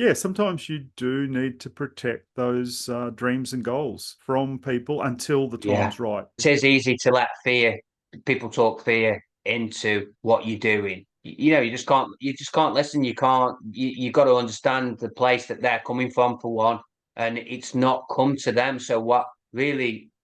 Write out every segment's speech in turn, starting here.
Yeah, sometimes you do need to protect those dreams and goals from people until the Yeah. time's right. It is easy to let people talk fear into what you're doing. You just can't listen. You got to understand the place that they're coming from for one, and it's not come to them. So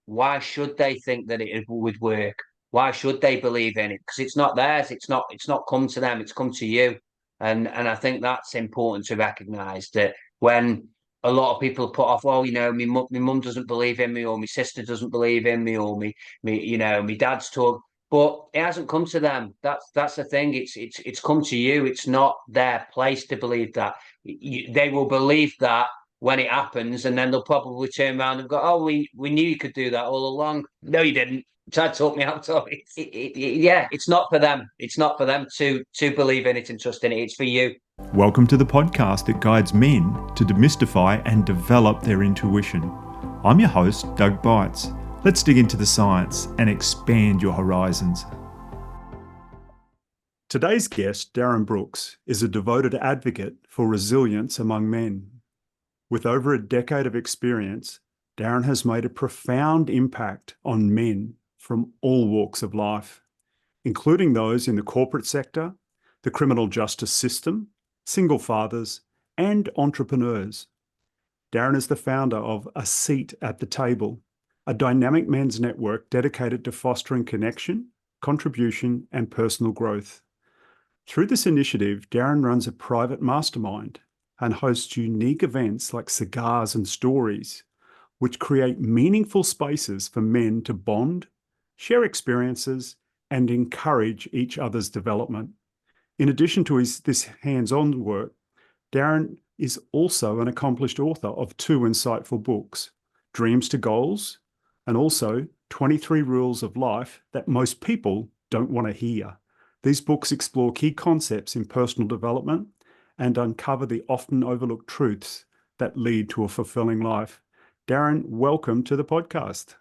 why should they think that it would work? Why should they believe in it? Because it's not theirs. It's not come to them. It's come to you. And I think that's important to recognize that when a lot of people put off, oh, my mum doesn't believe in me, or my sister doesn't believe in me, or my dad's talk, but it hasn't come to them. That's the thing. It's come to you. It's not their place to believe that. They will believe that when it happens, and then they'll probably turn around and go, "Oh, we knew you could do that all along." No, you didn't. Tried to talk me out of it. Yeah, it's not for them. It's not for them to believe in it and trust in it. It's for you. Welcome to the podcast that guides men to demystify and develop their intuition. I'm your host, Doug Bites. Let's dig into the science and expand your horizons. Today's guest, Darren Brooks, is a devoted advocate for resilience among men. With over a decade of experience, Darren has made a profound impact on men from all walks of life, including those in the corporate sector, the criminal justice system, single fathers, and entrepreneurs. Darren is the founder of A Seat at the Table, a dynamic men's network dedicated to fostering connection, contribution, and personal growth. Through this initiative, Darren runs a private mastermind and hosts unique events like Cigars and Stories, which create meaningful spaces for men to bond, share experiences, and encourage each other's development. In addition to this hands-on work, Darren is also an accomplished author of two insightful books, Dreams to Goals, and also 23 Rules of Life That Most People Don't Want to Hear. These books explore key concepts in personal development and uncover the often overlooked truths that lead to a fulfilling life. Darren, welcome to the podcast.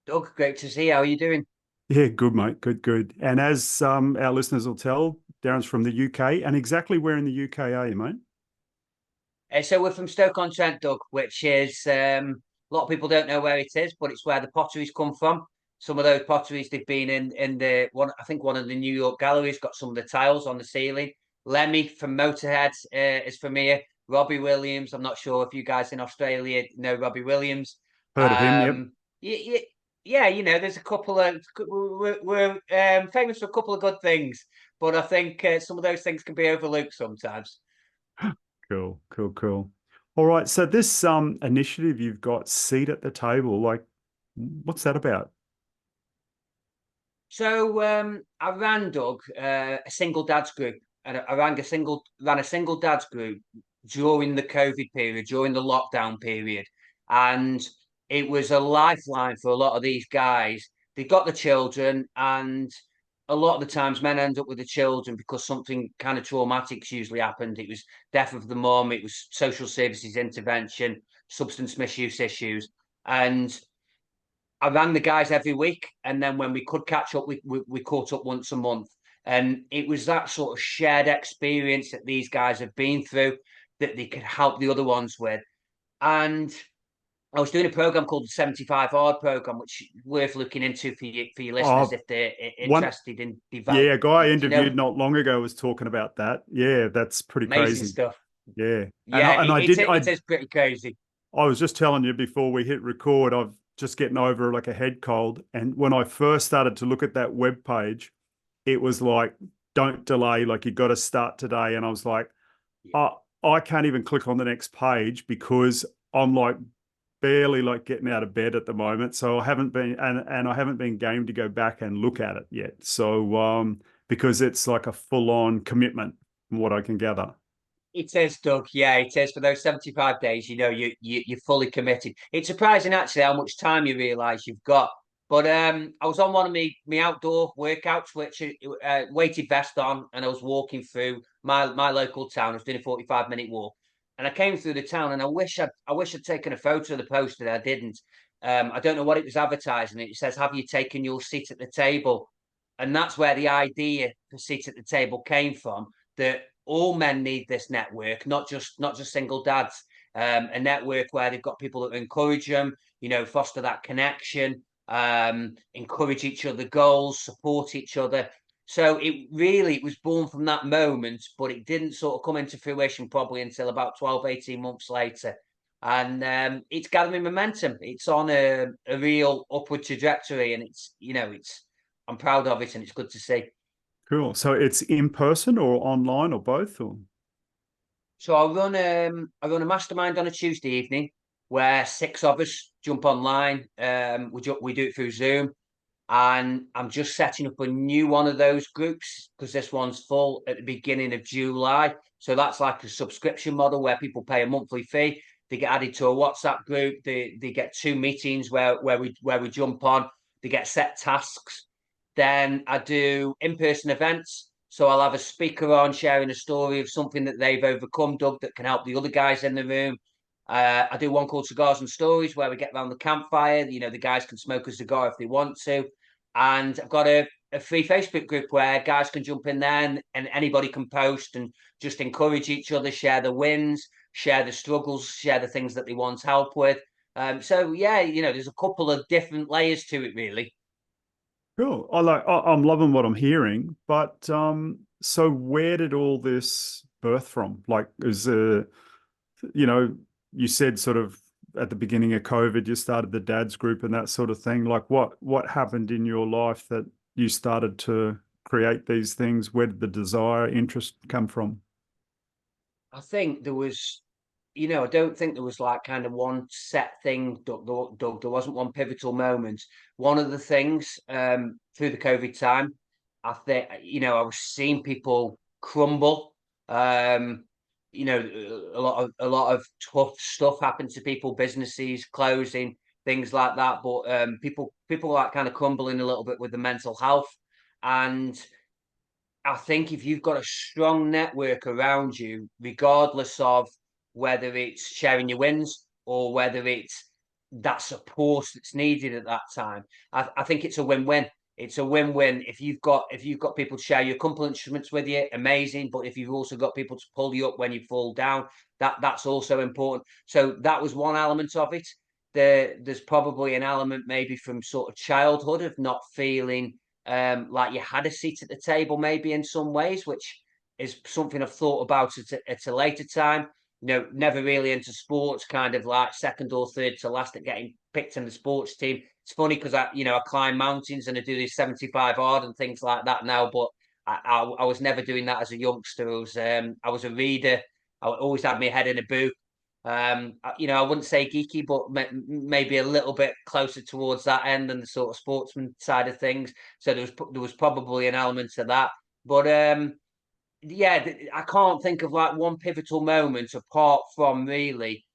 Doug, great to see you. How are you doing? Yeah, good, mate. Good, good. And as our listeners will tell, Darren's from the UK. And exactly where in the UK are you, mate? So we're from Stoke-on-Trent, Doug, which is a lot of people don't know where it is, but it's where the potteries come from. Some of those potteries they've been in the one. I think one of the New York galleries got some of the tiles on the ceiling. Lemmy from Motorhead is from here. Robbie Williams. I'm not sure if you guys in Australia know Robbie Williams. Heard of him, yep. Yeah, yeah, there's a couple of we're famous for a couple of good things, but I think some of those things can be overlooked sometimes. Cool, cool, cool. All right. So this initiative you've got, Seat at the Table, like what's that about? So I ran Doug a single dads group, and I ran a single dads group during the COVID period, during the lockdown period, and it was a lifeline for a lot of these guys. They got the children, and a lot of the times men end up with the children because something kind of traumatic's usually happened. It was death of the mom, it was social services intervention, substance misuse issues, and I rang the guys every week, and then when we could catch up, we caught up once a month. And it was that sort of shared experience that these guys have been through that they could help the other ones with. And I was doing a program called the 75 Hard program, which is worth looking into for your listeners Oh, if they're one, interested in develop. yeah, a guy I Do you know, interviewed not long ago was talking about that. Yeah, that's pretty amazing crazy. stuff. Yeah. And Yeah, I and I did it is pretty crazy. I was just telling you before we hit record, I've just getting over like a head cold. And when I first started to look at that web page, it was like, don't delay, like you got to start today. And I was like, I I can't even click on the next page because I'm like barely like getting out of bed at the moment. So I haven't been and I haven't been game to go back and look at it yet. So because it's like a full-on commitment from what I can gather. It is, Doug. Yeah, it is. For those 75 days, you're fully committed. It's surprising actually how much time you realise you've got. But I was on one of my outdoor workouts, which weighted vest on, and I was walking through my local town. I was doing a 45-minute walk, and I came through the town, and I wish I'd taken a photo of the poster. I didn't. I don't know what it was advertising. It says, "Have you taken your seat at the table?" And that's where the idea for seat at the table came from. That all men need this network, not just single dads. A network where they've got people that encourage them, foster that connection, encourage each other goals, support each other. So it was born from that moment, but it didn't sort of come into fruition probably until about 12, 18 months later. And it's gathering momentum. It's on a real upward trajectory, and I'm proud of it, and it's good to see. Cool. So it's in person or online or both? Or So I run a mastermind on a Tuesday evening where six of us jump online. We do it through Zoom, and I'm just setting up a new one of those groups because this one's full at the beginning of July. So that's like a subscription model where people pay a monthly fee. They get added to a WhatsApp group. They get two meetings where we jump on. They get set tasks. Then I do in-person events. So I'll have a speaker on sharing a story of something that they've overcome, Doug, that can help the other guys in the room. I do one called Cigars and Stories where we get around the campfire. The guys can smoke a cigar if they want to. And I've got a free Facebook group where guys can jump in there and anybody can post and just encourage each other, share the wins, share the struggles, share the things that they want help with. So yeah, there's a couple of different layers to it, really. cool. I'm loving what I'm hearing, but so where did all this birth from? Like, you know, you said sort of at the beginning of COVID, you started the dads group and that sort of thing. Like, what happened in your life that you started to create these things? Where did the desire, interest come from? I think there was, I don't think there was like kind of one set thing, Doug. There wasn't one pivotal moment. One of the things through the COVID time, I think, I was seeing people crumble. Um, a lot of tough stuff happened to people, businesses closing, things like that. But people like kind of crumbling a little bit with the mental health. And I think if you've got a strong network around you, regardless of whether it's sharing your wins or whether it's that support that's needed at that time, I think it's a win-win. It's a win-win if you've got people to share your accomplishments with you, amazing. But if you've also got people to pull you up when you fall down, that's also important. So that was one element of it. There's probably an element maybe from sort of childhood of not feeling like you had a seat at the table, maybe in some ways, which is something I've thought about at a later time. Never really into sports, kind of like second or third to last at getting picked in the sports team. It's funny because I climb mountains and I do these 75 hard and things like that now, but I was never doing that as a youngster. I was a reader. I always had my head in a book. I wouldn't say geeky, but maybe a little bit closer towards that end than the sort of sportsman side of things. So there was probably an element to that. But yeah, I can't think of like one pivotal moment apart from really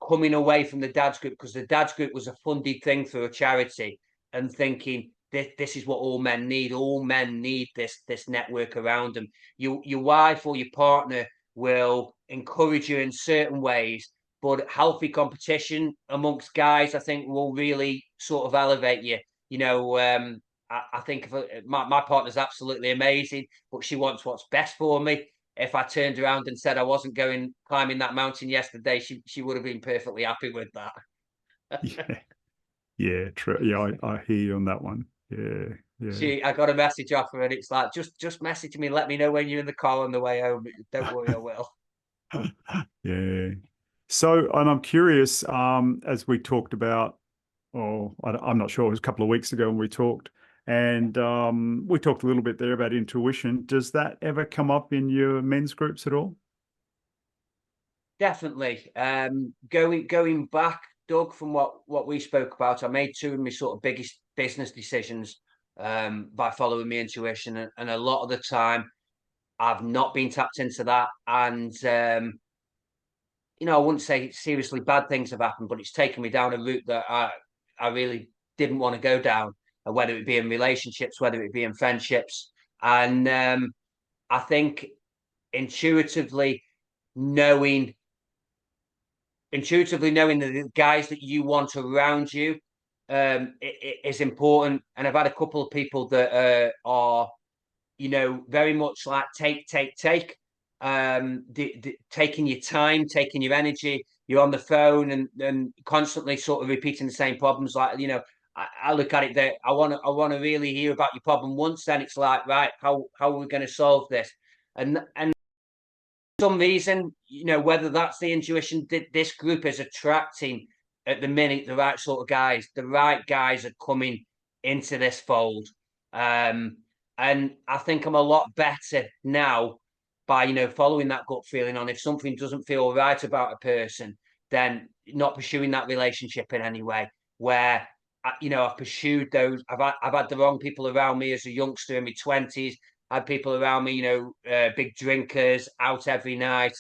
coming away from the dads group, because the dads group was a funded thing through a charity, and thinking this is what all men need. All men need this network around them. Your wife or your partner will encourage you in certain ways, but healthy competition amongst guys, I think, will really sort of elevate you. I think my partner's absolutely amazing, but she wants what's best for me. If I turned around and said I wasn't going climbing that mountain yesterday, she would have been perfectly happy with that. Yeah, yeah, true. Yeah, I hear you on that one. Yeah, yeah. I got a message off her, and it's like, just message me, let me know when you're in the car on the way home. Don't worry, I will. Yeah. So, and I'm curious, as we talked about, I'm not sure, it was a couple of weeks ago when we talked, and we talked a little bit there about intuition. Does that ever come up in your men's groups at all? Definitely. Going back, Doug, from what we spoke about, I made two of my sort of biggest business decisions by following my intuition, and a lot of the time I've not been tapped into that. And I wouldn't say seriously bad things have happened, but it's taken me down a route that I really didn't want to go down, whether it be in relationships, whether it be in friendships. And I think intuitively knowing knowing the guys that you want around you it is important. And I've had a couple of people that are very much like take, take, take. taking your time, taking your energy. You're on the phone and constantly sort of repeating the same problems. Like, I look at it that I want to really hear about your problem once. Then it's like, right, how are we going to solve this? And for some reason, whether that's the intuition, this group is attracting at the minute the right sort of guys. The right guys are coming into this fold, and I think I'm a lot better now by following that gut feeling on if something doesn't feel right about a person, then not pursuing that relationship in any way. Where I've pursued those. I've had the wrong people around me as a youngster in my 20s. Had people around me, big drinkers, out every night,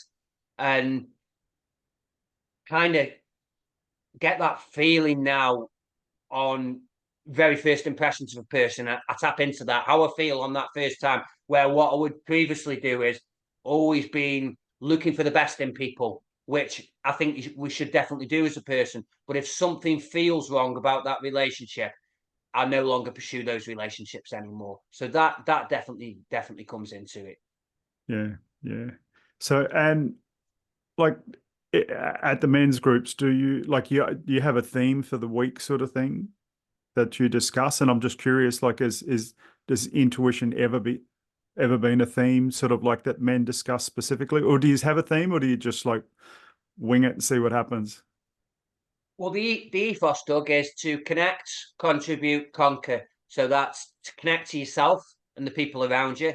and kind of get that feeling now on very first impressions of a person. I tap into that, how I feel on that first time, where what I would previously do is always been looking for the best in people, which I think we should definitely do as a person. But if something feels wrong about that relationship, I no longer pursue those relationships anymore. So that definitely comes into it. Yeah, yeah. So, and like at the men's groups, do you like you have a theme for the week sort of thing that you discuss? And I'm just curious, like, is does intuition ever been a theme sort of like that men discuss specifically, or do you have a theme, or do you just like wing it and see what happens? Well, the ethos, Doug, is to connect, contribute, conquer. So that's to connect to yourself and the people around you.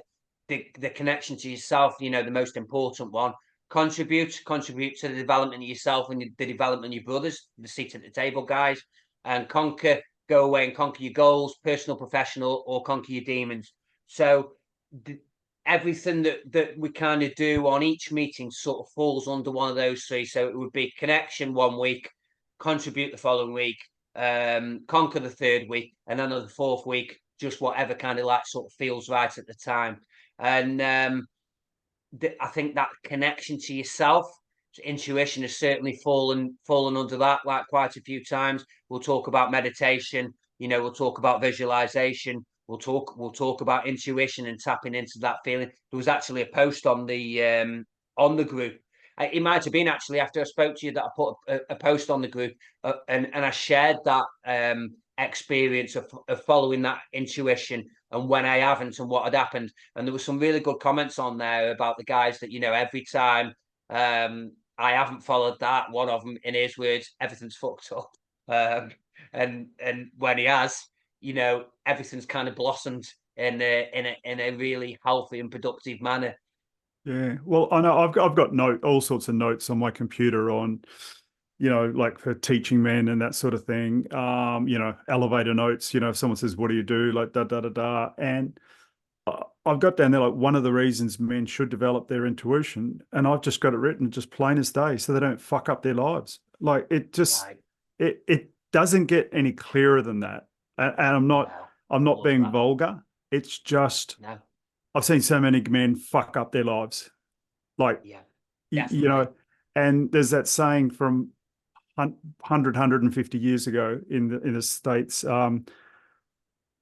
The connection to yourself, the most important one. Contribute to the development of yourself and the development of your brothers, the seat at the table guys, and conquer. Go away and conquer your goals, personal, professional, or conquer your demons. So everything that we kind of do on each meeting sort of falls under one of those three. So it would be connection one week, contribute the following week, conquer the third week, and then the fourth week, just whatever kind of like sort of feels right at the time. And I think that connection to yourself, intuition has certainly fallen under that like quite a few times. We'll talk about meditation, we'll talk about visualization, we'll talk about intuition and tapping into that feeling. There was actually a post on the group. It might have been actually after I spoke to you that I put a post on the group, and I shared that experience of following that intuition and when I haven't and what had happened. And there were some really good comments on there about the guys that, every time I haven't followed that, one of them, in his words, everything's fucked up. And when he has, everything's kind of blossomed in a really healthy and productive manner. Yeah. Well, I know I've got all sorts of notes on my computer on, like for teaching men and that sort of thing. Elevator notes, if someone says, what do you do? Like da da da da. And I've got down there like one of the reasons men should develop their intuition, and I've just got it written just plain as day, so they don't fuck up their lives. Like Right. it doesn't get any clearer than that. And No. I'm I not love being that. vulgar. It's just No. I've seen so many men fuck up their lives. Like, Yeah. you, you Definitely. know, and there's that saying from 150 years ago in the States.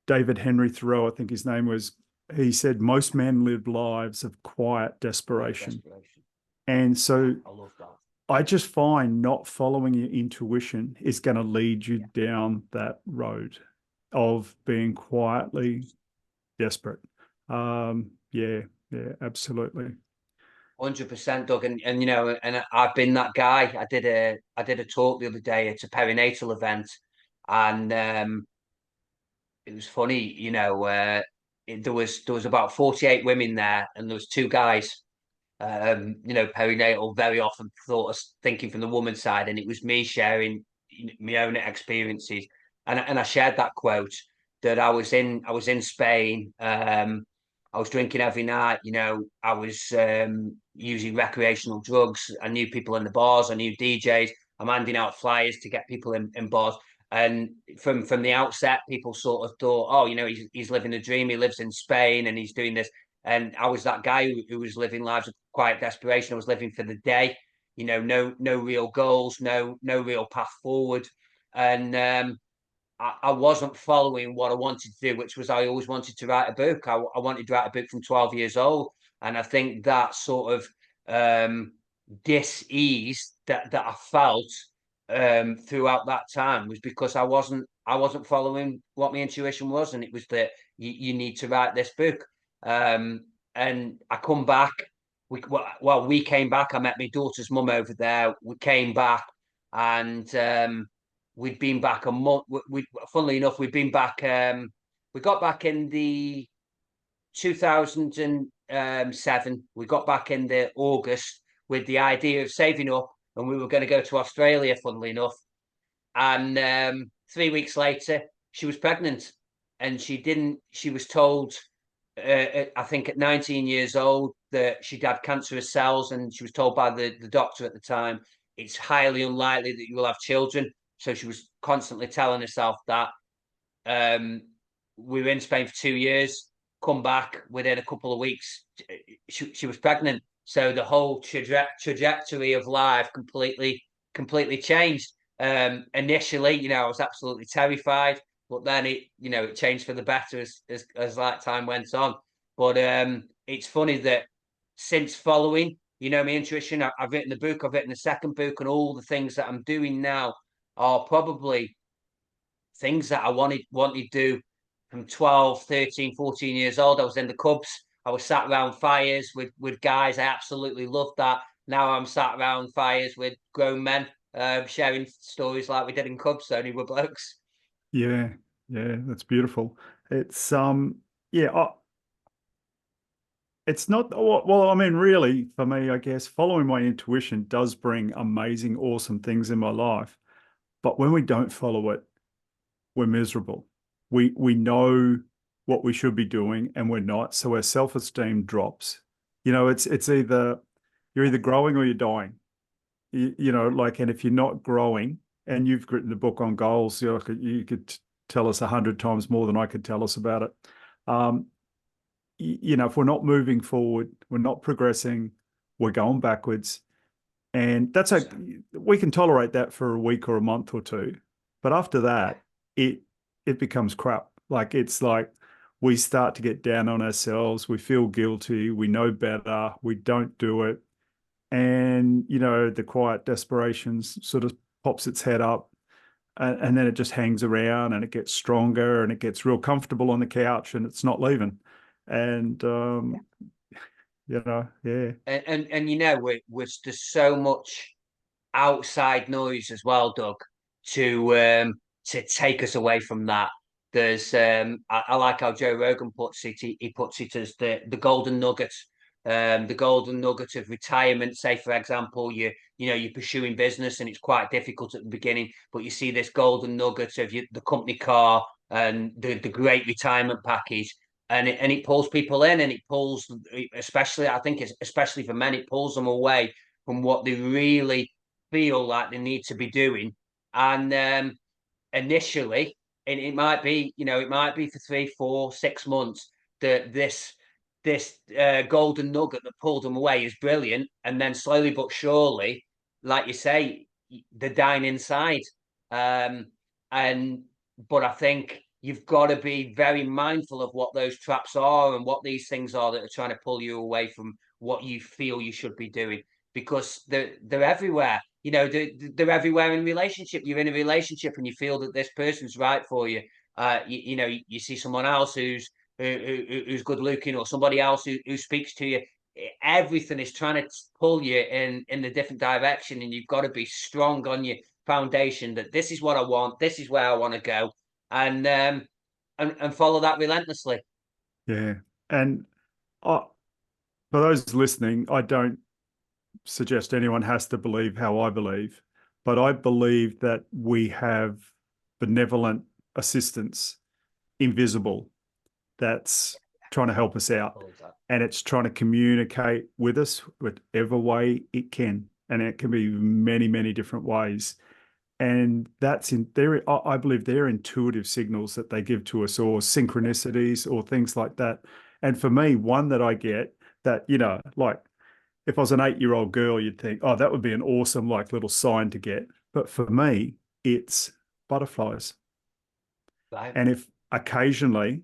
David Henry Thoreau, I think his name was, he said, most men live lives of quiet Quiet desperation. desperation. And Yeah, so I love that. I just find not following your intuition is going to lead you Yeah. down that road of being quietly desperate. Yeah, yeah, absolutely. 100%, Doug, and and I've been that guy. I did a talk the other day at a perinatal event, and it was funny. There was about 48 women there, and there was two guys. Perinatal very often thought of thinking from the woman's side, and it was me sharing my own experiences, and I shared that quote that I was in Spain. I was drinking every night. I was using recreational drugs. I knew people in the bars. I knew DJs. I'm handing out flyers to get people in bars. And from the outset, people sort of thought, oh, he's living a dream. He lives in Spain and he's doing this. And I was that guy who was living lives of quiet desperation. I was living for the day, no real goals, no real path forward. And I wasn't following what I wanted to do, which was I always wanted to write a book. I wanted to write a book from 12 years old. And I think that sort of dis-ease that I felt throughout that time was because I wasn't following what my intuition was, and it was that you need to write this book. And I come back. We came back. I met my daughter's mum over there. We came back, and we'd been back a month. Funnily enough, we'd been back. We got back in the 2007. We got back in the August with the idea of saving up, and we were going to go to Australia. Funnily enough, and 3 weeks later, she was pregnant, and she didn't. She was told, I think, at 19 years old, that she'd had cancerous cells, and she was told by the doctor at the time, it's highly unlikely that you will have children. So she was constantly telling herself that. Um, we were in Spain for 2 years. Come back within a couple of weeks, she was pregnant. So the whole trajectory of life completely changed. Initially, I was absolutely terrified, but then it changed for the better as like time went on. But it's funny that since following, my intuition, I've written the book, I've written the second book, and all the things that I'm doing now are probably things that I wanted to do from 12, 13, 14 years old. I was in the Cubs. I was sat around fires with guys. I absolutely loved that. Now I'm sat around fires with grown men, sharing stories like we did in Cubs, only we're blokes. Yeah, yeah, that's beautiful. It's yeah, it's not well, I mean, really, for me, I guess following my intuition does bring amazing, awesome things in my life. But when we don't follow it, we're miserable. We know what we should be doing and we're not, so our self-esteem drops. It's either you're either growing or you're dying. Like, and if you're not growing, and you've written the book on goals, you could tell us 100 times more than I could tell us about it. Um, if we're not moving forward, we're not progressing, we're going backwards. And that's we can tolerate that for a week or a month or two. But after Yeah, that, it becomes crap. Like it's like we start to get down on ourselves. We feel guilty. We know better. We don't do it. And, the quiet desperation sort of pops its head up. And then it just hangs around and it gets stronger and it gets real comfortable on the couch and it's not leaving. And, yeah. and there's so much outside noise as well, Doug, to take us away from that. There's I like how Joe Rogan puts it. He puts it as the golden nugget, the golden nugget of retirement. Say, for example, you're pursuing business and it's quite difficult at the beginning, but you see this golden nugget of the company car and the great retirement package. And it pulls people in, and it pulls, especially, I think it's especially for men, it pulls them away from what they really feel like they need to be doing. And initially, and it might be for 3, 4, 6 months that this golden nugget that pulled them away is brilliant, and then slowly but surely, like you say, they're dying inside. Um, and but I think you've got to be very mindful of what those traps are and what these things are that are trying to pull you away from what you feel you should be doing, because they're everywhere. They're everywhere in relationship. You're in a relationship and you feel that this person's right for you. You see someone else who's good looking, or somebody else who speaks to you. Everything is trying to pull you in a different direction, and you've got to be strong on your foundation that this is what I want, this is where I want to go, and follow that relentlessly. Yeah. And for those listening, I don't suggest anyone has to believe how I believe, but I believe that we have benevolent assistance, invisible, that's trying to help us out. And it's trying to communicate with us whatever way it can. And it can be many, many different ways. And that's in there. I believe they're intuitive signals that they give to us, or synchronicities, or things like that. And for me, one that I get that, like if I was an 8-year-old girl, you'd think, oh, that would be an awesome, like, little sign to get. But for me, it's butterflies. Right. And if occasionally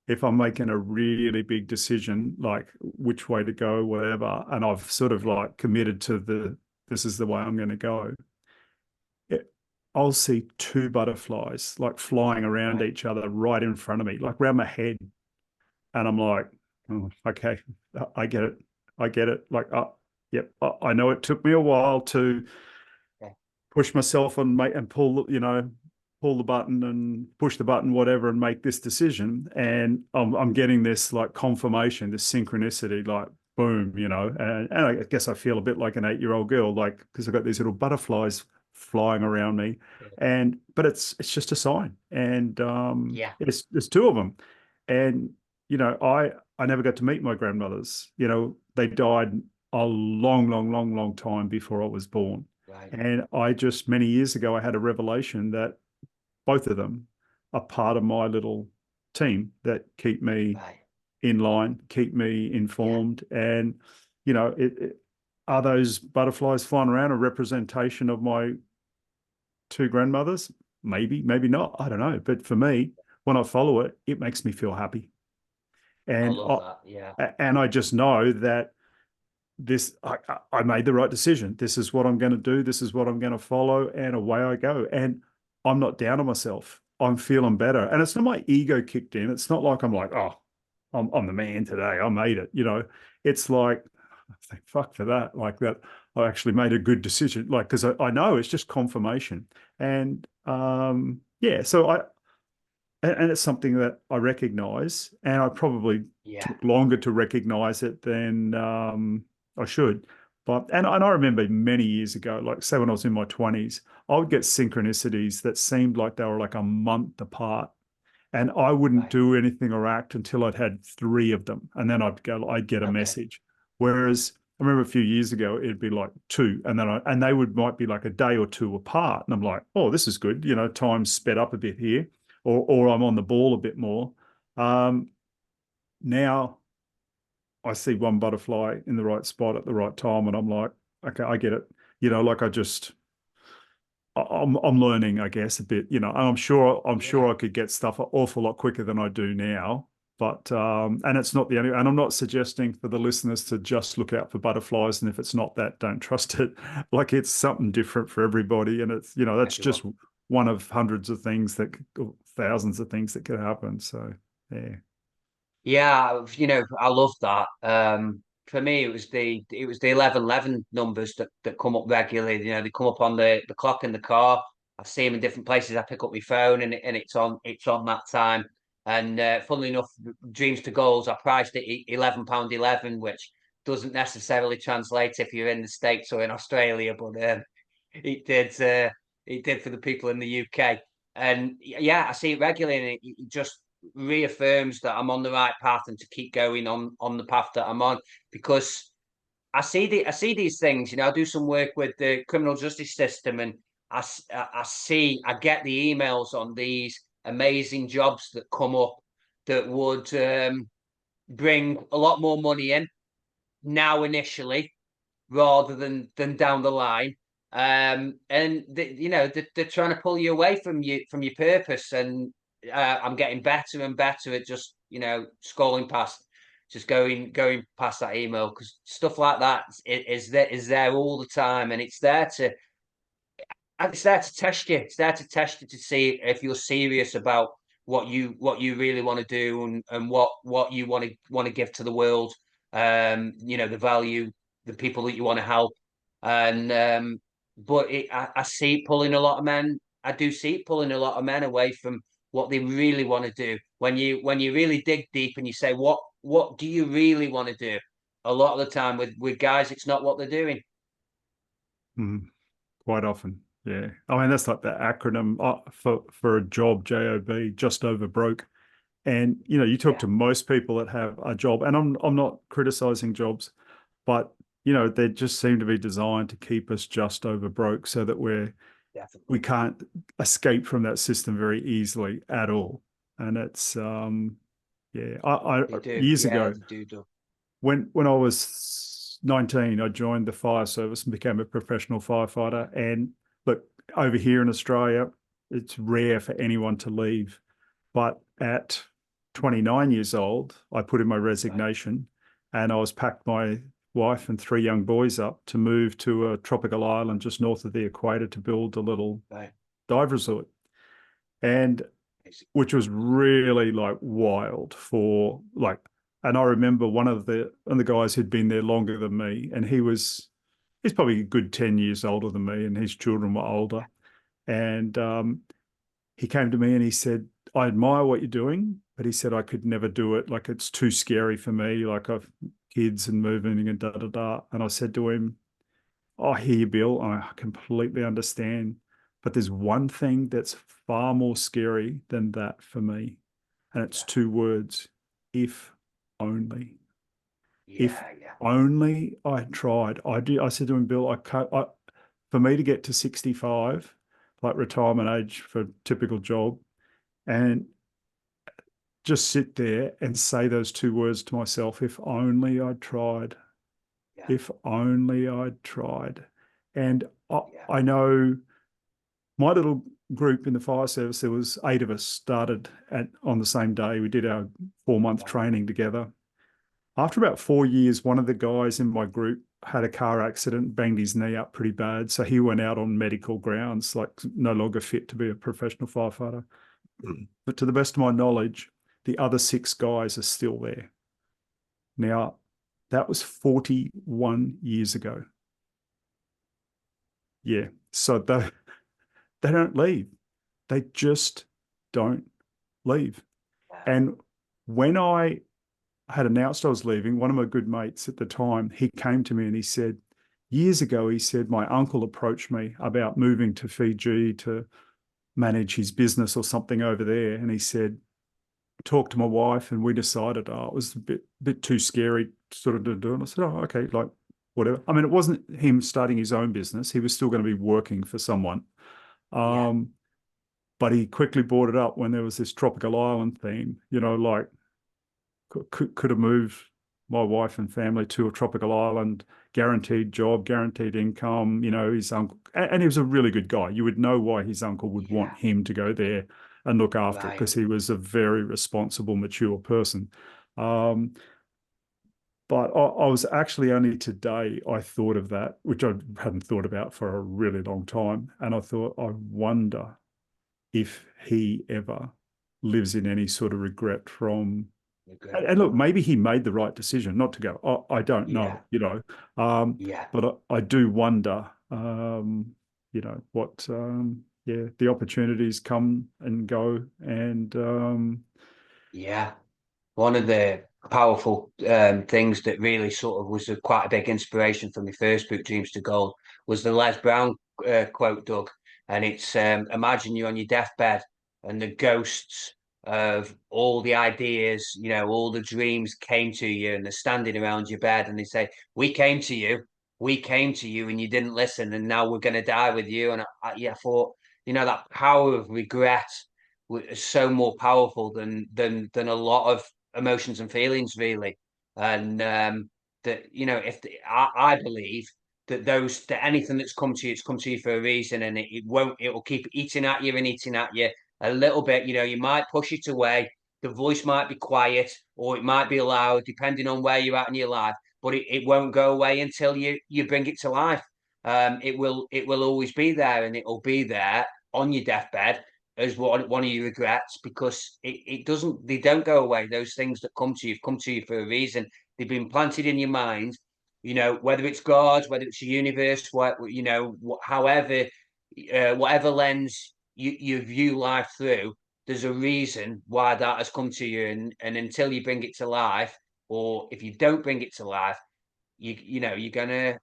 if I'm making a really big decision, like which way to go, whatever, and I've sort of like committed to this is the way I'm going to go, it, I'll see two butterflies like flying around Right. each other right in front of me, like around my head. And I'm like, oh, okay, I get it. I get it. Like, yep, I know it took me a while to Okay. push myself and make and pull, pull the button and push the button, whatever, and make this decision. And I'm getting this like confirmation, this synchronicity, like boom, and I guess I feel a bit like an 8-year-old girl, like because I've got these little butterflies flying around me. Yeah. But it's just a sign. And Yeah. it's two of them. And I never got to meet my grandmothers. They died a long, long, long, long time before I was born. Right. And I just, many years ago, I had a revelation that both of them are part of my little team that keep me Right. in line, keep me Yeah. informed. And, are those butterflies flying around a representation of my two grandmothers? Maybe, maybe not. I don't know. But for me, when I follow it, it makes me feel happy. I And love that. Yeah. I just know that this I made the right decision. This is what I'm going to do. This is what I'm going to follow, and away I go. And I'm not down on myself. I'm feeling better, and it's not my ego kicked in. It's not like I'm like, oh, I'm the man today. I made it. It's like, thank fuck for that. Like that, I actually made a good decision. Like because I know it's just confirmation, and yeah. So and it's something that I recognize, and I probably Yeah. took longer to recognize it than I should. And I remember many years ago, like say when I was in my 20s, I would get synchronicities that seemed like they were like a month apart, and I wouldn't Right. do anything or act until I'd had three of them, and then I'd get a Okay. message. Whereas I remember a few years ago, it'd be like two, and they might be like a day or two apart, and I'm like, oh, this is good, time's sped up a bit here, or I'm on the ball a bit more. Um, Now I see one butterfly in the right spot at the right time, and I'm like, okay, I get it. Like I'm learning, I guess, a bit. And I'm sure Yeah. I could get stuff an awful lot quicker than I do now. But and it's not the only, and I'm not suggesting for the listeners to just look out for butterflies, and if it's not that, don't trust it. Like it's something different for everybody, and it's that's Everyone. just one of hundreds of things or thousands of things that could happen. So yeah. Yeah, I love that. For me, it was the 1111 numbers that come up regularly. They come up on the clock in the car. I see them in different places. I pick up my phone and it's on that time. And funnily enough, Dreams to Goals, I priced it £11 11, which doesn't necessarily translate if you're in the States or in Australia, but it did. It did for the people in the UK. And yeah, I see it regularly, and it just reaffirms that I'm on the right path and to keep going on the path that I'm on, because I see these things. I do some work with the criminal justice system, and I get the emails on these amazing jobs that come up that would bring a lot more money in now initially rather than down the line. And they're trying to pull you away from your purpose. And I'm getting better and better at just scrolling past, just going past that email, because stuff like that is there all the time, and it's there to test you. It's there to test you to see if you're serious about what you really want to do, and what you want to give to the world. The value, the people that you want to help. And but I see it pulling a lot of men. I do see it pulling a lot of men away from what they really want to do. When you really dig deep and you say, what do you really want to do? A lot of the time with guys, it's not what they're doing. Mm, quite often. Yeah. I mean, that's like the acronym for a job, JOB, just over broke. And you talk Yeah, to most people that have a job, and I'm not criticizing jobs, but they just seem to be designed to keep us just over broke so that we definitely. can't escape from that system very easily at all. And it's yeah, I They do. years Yeah, ago they do. when I was 19, I joined the fire service and became a professional firefighter. And look, over here in Australia, it's rare for anyone to leave. But at 29 years old, I put in my resignation, and I was packed my wife and three young boys up to move to a tropical island just north of the equator to build a little Right. dive resort. And which was really like wild for like, and I remember one of the guys who'd been there longer than me, and he's probably a good 10 years older than me, and his children were older. And he came to me and he said, I admire what you're doing, but he said, I could never do it. Like, it's too scary for me. Like, I've kids and moving and da da da. And I said to him, I hear you, Bill. I completely understand. But there's one thing that's far more scary than that for me. And it's Yeah. two words: if only. If Yeah. Yeah. only I tried. I said to him, Bill, I can't, for me to get to 65, like retirement age for a typical job, and just sit there and say those two words to myself: if only I tried. Yeah. If only I'd tried. And Yeah. I know my little group in the fire service, there was 8 of us started on the same day. We did our 4-month Right. training together. After about 4 years, one of the guys in my group had a car accident, banged his knee up pretty bad. So he went out on medical grounds, like no longer fit to be a professional firefighter. But to the best of my knowledge, the other 6 guys are still there. Now, that was 41 years ago. Yeah. So they don't leave. They just don't leave. Yeah. And when I had announced I was leaving, one of my good mates at the time, he came to me and he said, years ago, he said, my uncle approached me about moving to Fiji to manage his business or something over there. And he said, talked to my wife and we decided, oh, it was a bit too scary sort of to do. And I said, oh, okay, like whatever. I mean, it wasn't him starting his own business. He was still going to be working for someone. Yeah. Um, but he quickly brought it up when there was this tropical island theme, like could have moved my wife and family to a tropical island, guaranteed job, guaranteed income. His uncle, and he was a really good guy. You would know why his uncle would want Yeah. him to go there and look after it, Right. because he was a very responsible, mature person. Um, but I was actually only today I thought of that, which I hadn't thought about for a really long time. And I thought, I wonder if he ever lives in any sort of regret from. Regret. And look, maybe he made the right decision not to go. I don't know, Yeah. Yeah. but I do wonder, what, yeah, the opportunities come and go. And Yeah. One of the powerful things that really sort of was quite a big inspiration for my first book, Dreams to Gold, was the Les Brown quote, Doug. And it's imagine you're on your deathbed and the ghosts of all the ideas, all the dreams came to you and they're standing around your bed and they say, we came to you and you didn't listen and now we're going to die with you. And yeah, I thought, that power of regret is so more powerful than a lot of emotions and feelings, really. And that if I believe that anything that's come to you, it's come to you for a reason, and it will keep eating at you and eating at you a little bit. You might push it away. The voice might be quiet or it might be loud, depending on where you're at in your life. But it won't go away until you bring it to life. It will always be there, and it will be there on your deathbed as one of your regrets, because it doesn't they don't go away. Those things that come to you have come to you for a reason. They've been planted in your mind, whether it's God, whether it's the universe, however, whatever lens you view life through, there's a reason why that has come to you. And until you bring it to life, or if you don't bring it to life, you're gonna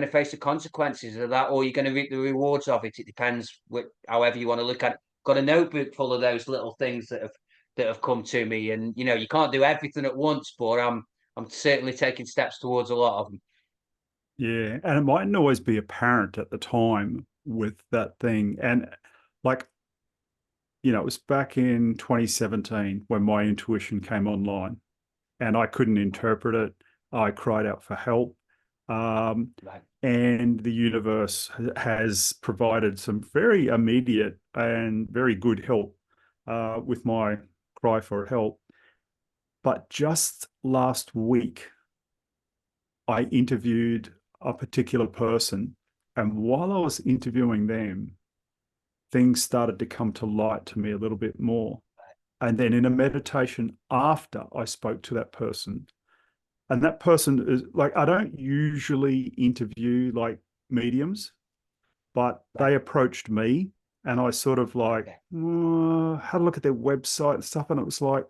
face the consequences of that, or you're gonna reap the rewards of it. It depends however you want to look at it. Got a notebook full of those little things that have come to me, and you can't do everything at once, but I'm certainly taking steps towards a lot of them. yeah, and it mightn't always be apparent at the time with that thing. And like, it was back in 2017 when my intuition came online and I couldn't interpret it. I cried out for help. Um, Right. and the universe has provided some very immediate and very good help with my cry for help. But just last week, I interviewed a particular person, and while I was interviewing them, things started to come to light to me a little bit more. And then in a meditation after I spoke to that person, and that person is like, I don't usually interview like mediums, but Right. they approached me and I sort of like Okay. had a look at their website and stuff. And it was like,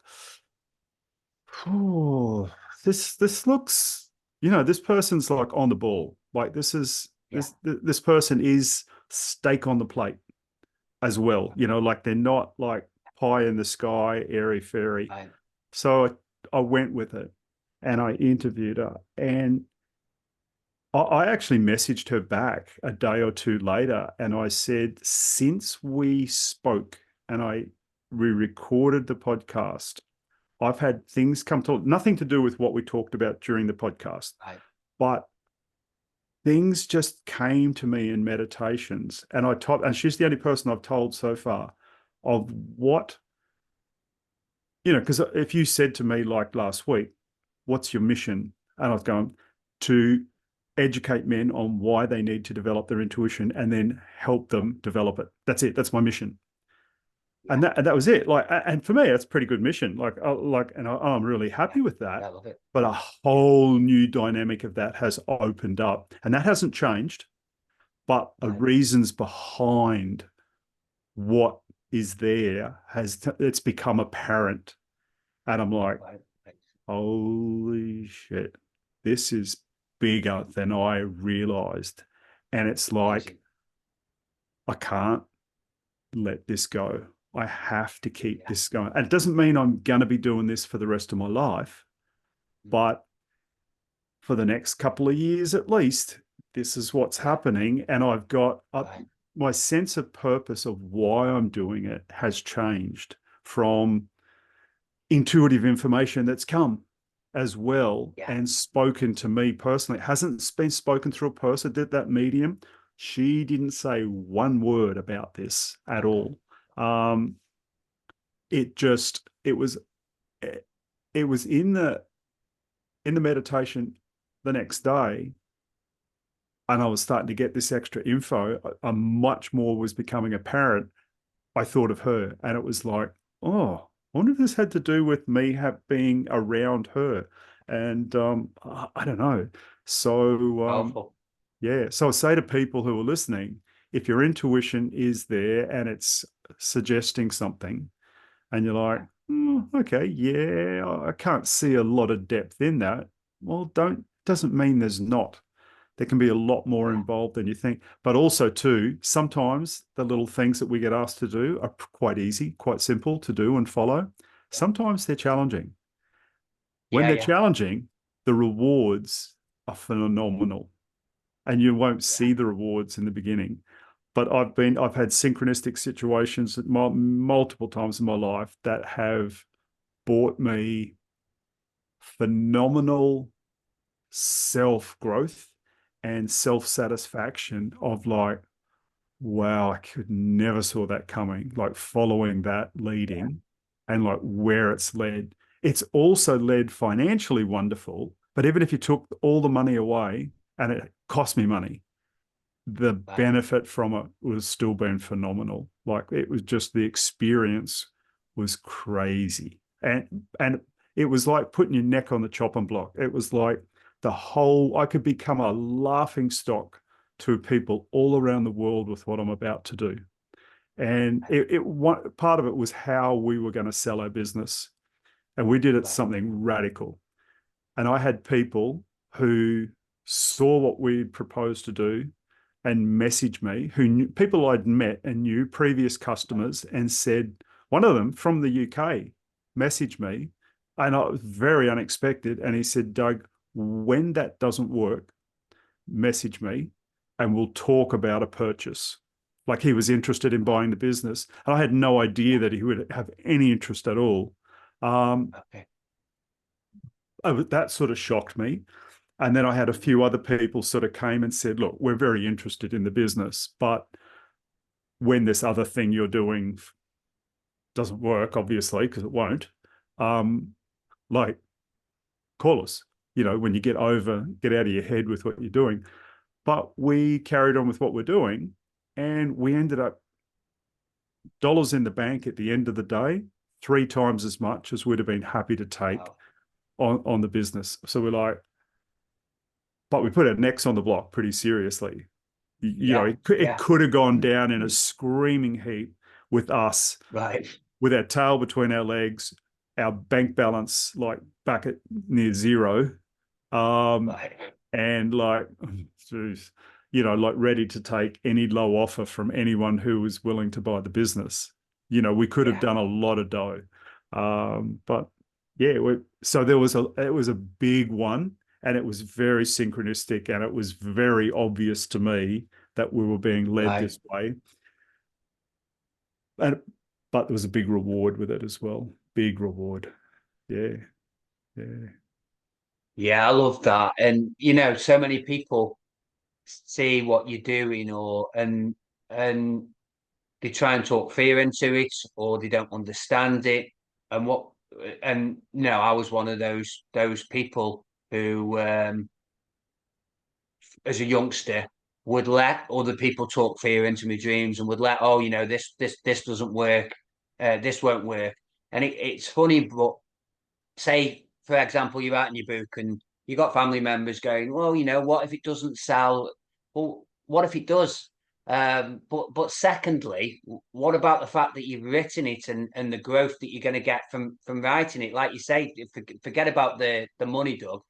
oh, this looks, this person's like on the ball. Like Yeah. this person is steak on the plate as well. Like they're not like pie in the sky, airy fairy. Right. So I went with it and I interviewed her. And I actually messaged her back a day or two later and I said, since we spoke and we recorded the podcast, I've had things come to nothing to do with what we talked about during the podcast, Right. but things just came to me in meditations. And and she's the only person I've told so far of what, because if you said to me like last week, what's your mission? And I was going to educate men on why they need to develop their intuition and then help them develop it. That's it. That's my mission. Yeah. And that was it. Like, and for me, that's a pretty good mission. I'm really Yeah. happy with Yeah. I that. love it. But a whole new dynamic of that has opened up, and that hasn't changed. But the Right. reasons behind what is there it's become apparent, and I'm like, Right. Right. holy shit, this is bigger than I realized. And it's like, Amazing. I can't let this go. I have to keep Yeah. this going. And it doesn't mean I'm going to be doing this for the rest of my life, Mm. but for the next couple of years at least, this is what's Yeah. happening. And I've got Right. my sense of purpose of why I'm doing it has changed from intuitive information that's come as well Yeah. and spoken to me personally. It hasn't been spoken through a person. Did that medium? She didn't say one word about this at all. Um, it was in the meditation the next day, and I was starting to get this extra info. Much more was becoming apparent. I thought of her, and it was like, oh, I wonder if this had to do with me being around her. And I don't know. So, Powerful. yeah. So I say to people who are listening, if your intuition is there and it's suggesting something, and you're like, Yeah. okay, yeah, I can't see a lot of depth in that. Well, doesn't mean there's not. There can be a lot more Yeah. involved than you think. But also, too, sometimes the little things that we get asked to do are quite easy, quite simple to do and follow. Yeah. Sometimes they're challenging. When Yeah. they're Yeah. challenging, the rewards are phenomenal, and you won't Yeah. see the rewards in the beginning. But I've had synchronistic situations multiple times in my life that have brought me phenomenal self growth and self satisfaction of like, wow, I could never saw that coming, like following that Yeah. leading and like where it's led. It's also led financially wonderful, but even if you took all the money away and it cost me money, the Right. benefit from it was still been phenomenal. Like it was just the experience was crazy. And it was like putting your neck on the chopping block. It was like I could become a laughing stock to people all around the world with what I'm about to do. And Right. part of it was how we were going to sell our business. And we did it Right. something radical. And I had people who saw what we proposed to do and messaged me, people I'd met and knew, previous Right. customers, and said, one of them from the UK messaged me, and it was very unexpected. And he said, Doug, when that doesn't work, message me and we'll talk about a purchase. Like he was interested in Right. buying the business. And I had no idea Yeah. that he would have any interest at all. Um, Okay. that sort of shocked me. And then I had a few other people sort of came and said, look, we're very interested in the business, but when this other thing you're doing doesn't work, obviously, because it won't, um, like, call us, when you get out of your head with what you're doing. But we carried on with what we're doing, and we ended up dollars in the bank at the end of the day, 3 times as much as we'd have been happy to take Wow. on the business. So we're like, but we put our necks on the block pretty seriously. Yeah. It Yeah. could have gone down in a screaming heap with us, Right. with our tail between our legs, our bank balance like back at near zero, um, Right. and like, geez, like ready to take any low offer from anyone who was willing to buy the business. We could have Yeah. done a lot of dough, but yeah. So it was a big one, and it was very synchronistic, and it was very obvious to me that we were being led Right. this way. And but there was a big reward with it as well. Big reward. Yeah, yeah, Yeah, I love that. And so many people see what you're doing, and they try and talk fear into it, or they don't understand it. And I was one of those people who, as a youngster, would let other people talk fear into my dreams, and would let, oh, this doesn't work, this won't work. And it's funny, but say, for example, you're out in your book and you got family members going, well, what if it doesn't sell? Well, what if it does? But secondly, what about the fact that you've written it, and the growth that you're going to get from writing it? Like you say, forget about the money, Doug.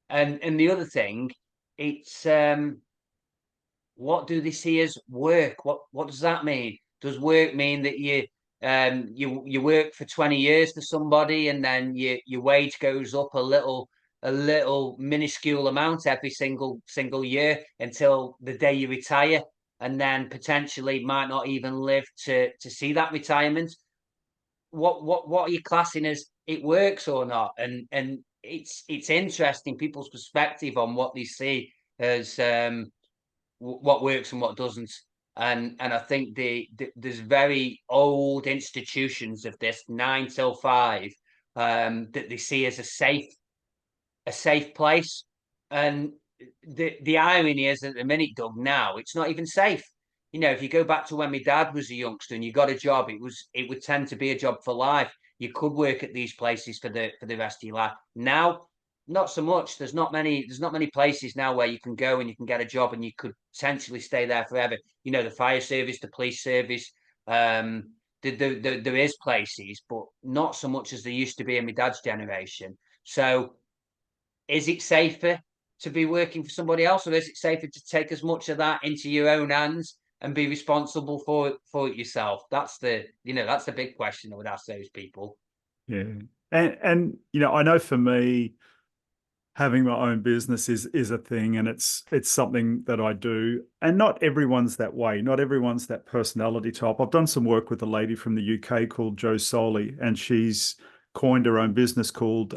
And the other thing, it's what do they see as work? What does that mean? Does work mean that you work for 20 years for somebody, and then your wage goes up a little minuscule amount every single year until the day you retire, and then potentially might not even live to see that retirement? What are you classing as it works or not? And it's interesting people's perspective on what they see as what works and what doesn't. And I think there's very old institutions of this 9 till 5, that they see as a safe place. And the irony is, at the minute, Doug, now it's not even safe. If you go back to when my dad was a youngster and you got a job, it would tend to be a job for life. You could work at these places for the rest of your life. Now, not so much. There's not many places now where you can go and you can get a job and you could potentially stay there forever. The fire service, the police service. There is places, but not so much as there used to be in my dad's generation. So, is it safer to be working for somebody else, or is it safer to take as much of that into your own hands and be responsible for it yourself? That's the big question I would ask those people. yeah. And I know for me, having my own business is a thing, and it's something that I do. And not everyone's that way. Not everyone's that personality type. I've done some work with a lady from the UK called Jo Soley, and she's coined her own business called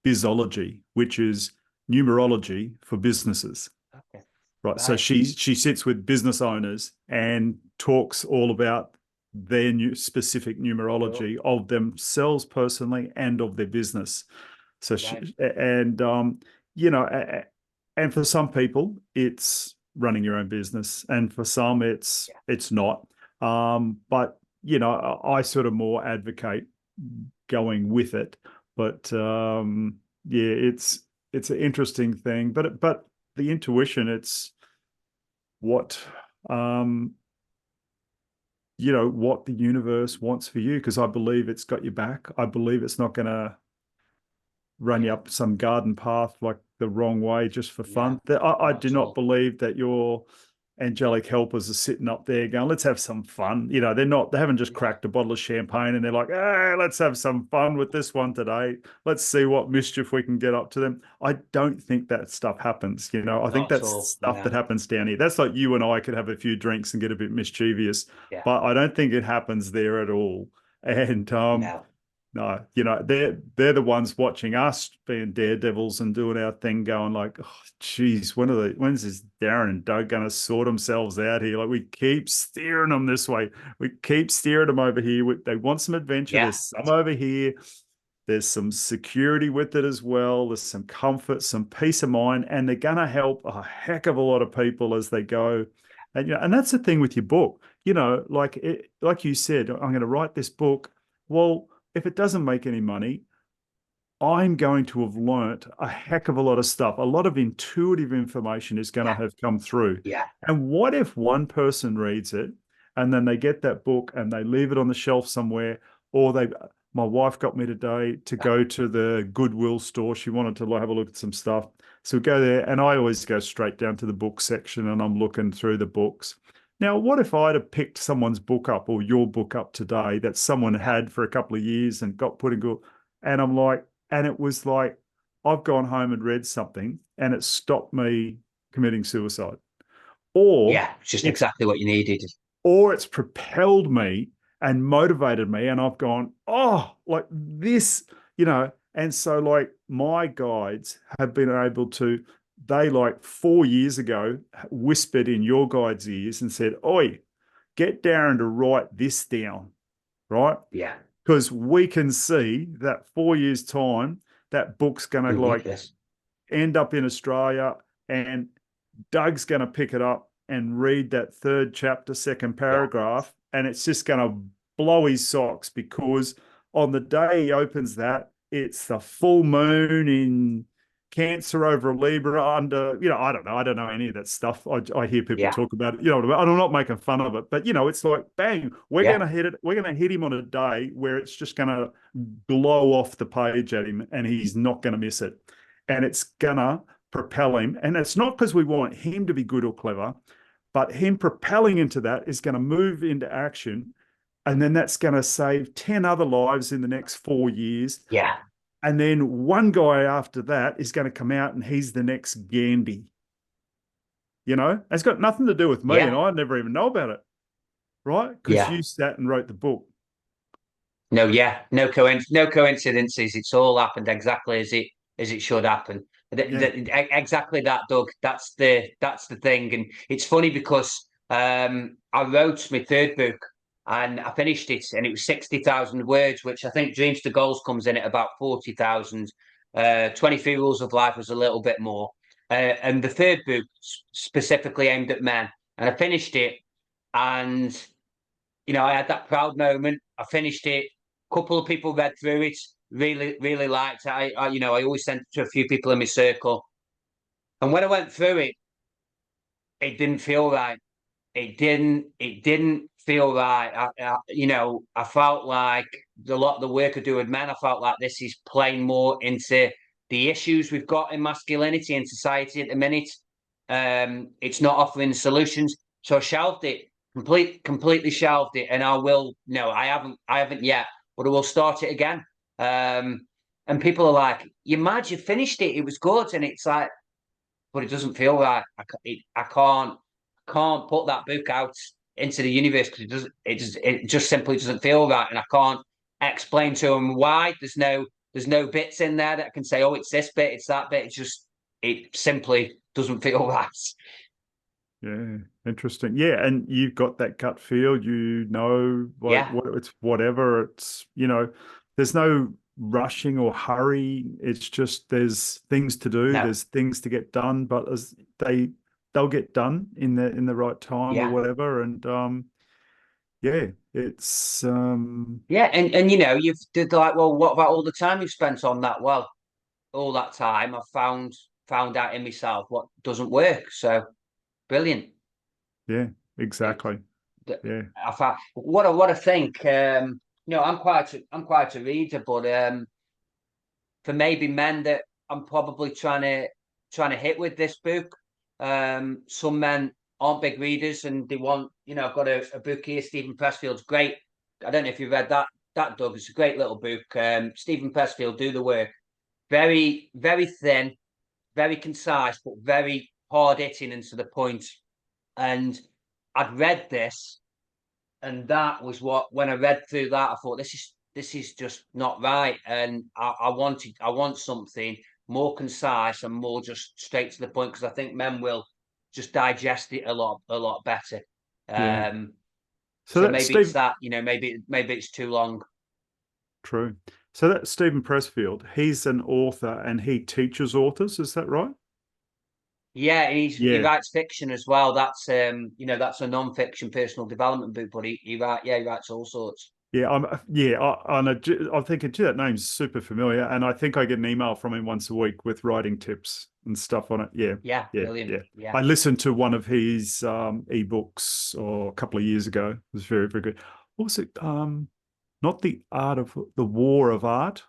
Bizology, which is numerology for businesses. Okay. Right. So Right. she sits with business owners and talks all about their new specific Cool. numerology of themselves personally and of their business. So Right. you know, and for some people it's running your own business, and for some Yeah. it's not. But I sort of more advocate going with it. But yeah, it's an interesting thing. But the intuition, it's what um what the universe wants for you, because I believe it's got your back. I believe it's not going to run you Yeah. up some garden path like the wrong way just for No, fun. I not do at not all. believe that your angelic helpers are sitting up there going, let's have some fun. They haven't just Yeah. cracked a bottle of champagne and they're like, hey, let's have some fun with this one today. Let's see what mischief we can get up to them. I don't think that stuff happens. I think Not at that's all. stuff that No. happens down here. That's like you and I could have a few drinks and get a bit mischievous, Yeah. but I don't think it happens there at all. And No. no, they're the ones watching us being daredevils and doing our thing, going like, oh, geez, when's this Darren and Doug going to sort themselves out here? Like, we keep steering them this way, we keep steering them over here. They want some adventure. Yeah. There's some over here. There's some security with it as well. There's some comfort, some peace of mind, and they're going to help a heck of a lot of people as they go. And and that's the thing with your book. Like you said, I'm going to write this book. Well, if it doesn't make any money, I'm going to have learnt a heck of a lot of stuff. A lot of intuitive information is going to Yeah, have come through. yeah, And what if one person reads it and then they get that book and they leave it on the shelf somewhere, or my wife got me today to yeah, go to the Goodwill store. She wanted to have a look at some stuff. So we go there, and I always go straight down to the book section and I'm looking through the books. Now, what if I'd have picked someone's book up, or your book up today, that someone yeah, had for a couple of years and got put in good, and I'm like, and it was like, I've gone home and read something and it stopped me committing suicide. Or yeah. It's just it's exactly what you needed. it's propelled me and motivated me, and I've gone, oh, like this, and so like my guides have been able to, they like 4 years ago whispered in your guide's ears and said, oi, get Darren to write this down, right? Yeah, Because we can see that 4 years time, that book's going you to need like this. end up in Australia, and Doug's going to pick it up and read that third chapter, second Yeah, paragraph, and it's just going to blow his socks, because on the day he opens that, it's the full moon in Cancer over Libra under, I don't know any of that stuff. I hear people yeah, talk about it, you know what I mean? And I'm not making fun of it, but it's like, bang, we're going yeah, to hit it. We're going to hit him on a day where it's just going to glow off the page at him, and he's not going to miss it. And it's going to propel him. And it's not because we want him to be good or clever, but him propelling into that is going to move into action. And then that's going to save 10 other lives in the next 4 years. yeah, And then one guy after that is going to come out and he's the next Gandhi. It's got nothing to do with me, and yeah, I never even know about it, right? Because yeah. you sat and wrote the book. No, yeah, no coincidences. It's all happened exactly as it should happen. Yeah. Exactly that, Doug. That's the thing, and it's funny because I wrote my third book and I finished it, and it was 60,000 words, which I think Dreams to Goals comes in at about 40,000. 23 Rules of Life was a little bit more, and the third book specifically aimed at men, and I finished it, and I had that proud moment. I finished it. A couple of people read through it, really, really liked it. I always sent it to a few people in my circle. And when I went through it, it didn't feel right. It didn't feel right. I felt like a lot of the work I do with men, I felt like this is playing more into the issues we've got in masculinity in society at the minute. It's not offering solutions. So I shelved it, completely shelved it, and I will. No, I haven't yet, but I will start it again. And people are like, "You mad? You finished it. It was good." And it's like, but it doesn't feel right. I can't put that book out into the universe because it just simply doesn't feel right, and I can't explain to them why. There's no bits in there that can say, oh, it's this bit, it's that bit. It simply doesn't feel right. Yeah, interesting. Yeah, and you've got that gut feel, like Yeah, what it's whatever. There's no rushing or hurry. It's just there's things to do, no, there's things to get done, but as they'll get done in the right time or yeah, whatever. And yeah, it's yeah, and you've did like, well, what about all the time you've spent on that? Well, all that time I found out in myself what doesn't work. So brilliant. yeah, It, exactly. Yeah. I found what I think. I'm quite a reader, but for maybe men that I'm probably trying to hit with this book. Some men aren't big readers and they want, I've got a book here, Stephen Pressfield's great. I don't know if you read that, Doug. It's a great little book. Stephen Pressfield, Do the Work. Very, very thin, very concise, but very hard hitting and to the point. And I'd read this, and that was what, when I read through that, I thought this is just not right, and I want something more concise and more just straight to the point, because I think men will just digest it a lot better. Yeah. Um, So so that maybe it's Steve, that, maybe it's too long. true. So that's Stephen Pressfield. He's an author and he teaches authors. Is that right? Yeah, he Yeah. writes fiction as well. That's that's a non-fiction personal development book, but he writes all sorts. Yeah, I'm thinking, gee, that name's super familiar, and I think I get an email from him once a week with writing tips and stuff on it. Yeah, Yeah, yeah, brilliant. yeah. Yeah. I listened to one of his ebooks a couple of years ago. It was very, very good. What was it? Not the War of Art.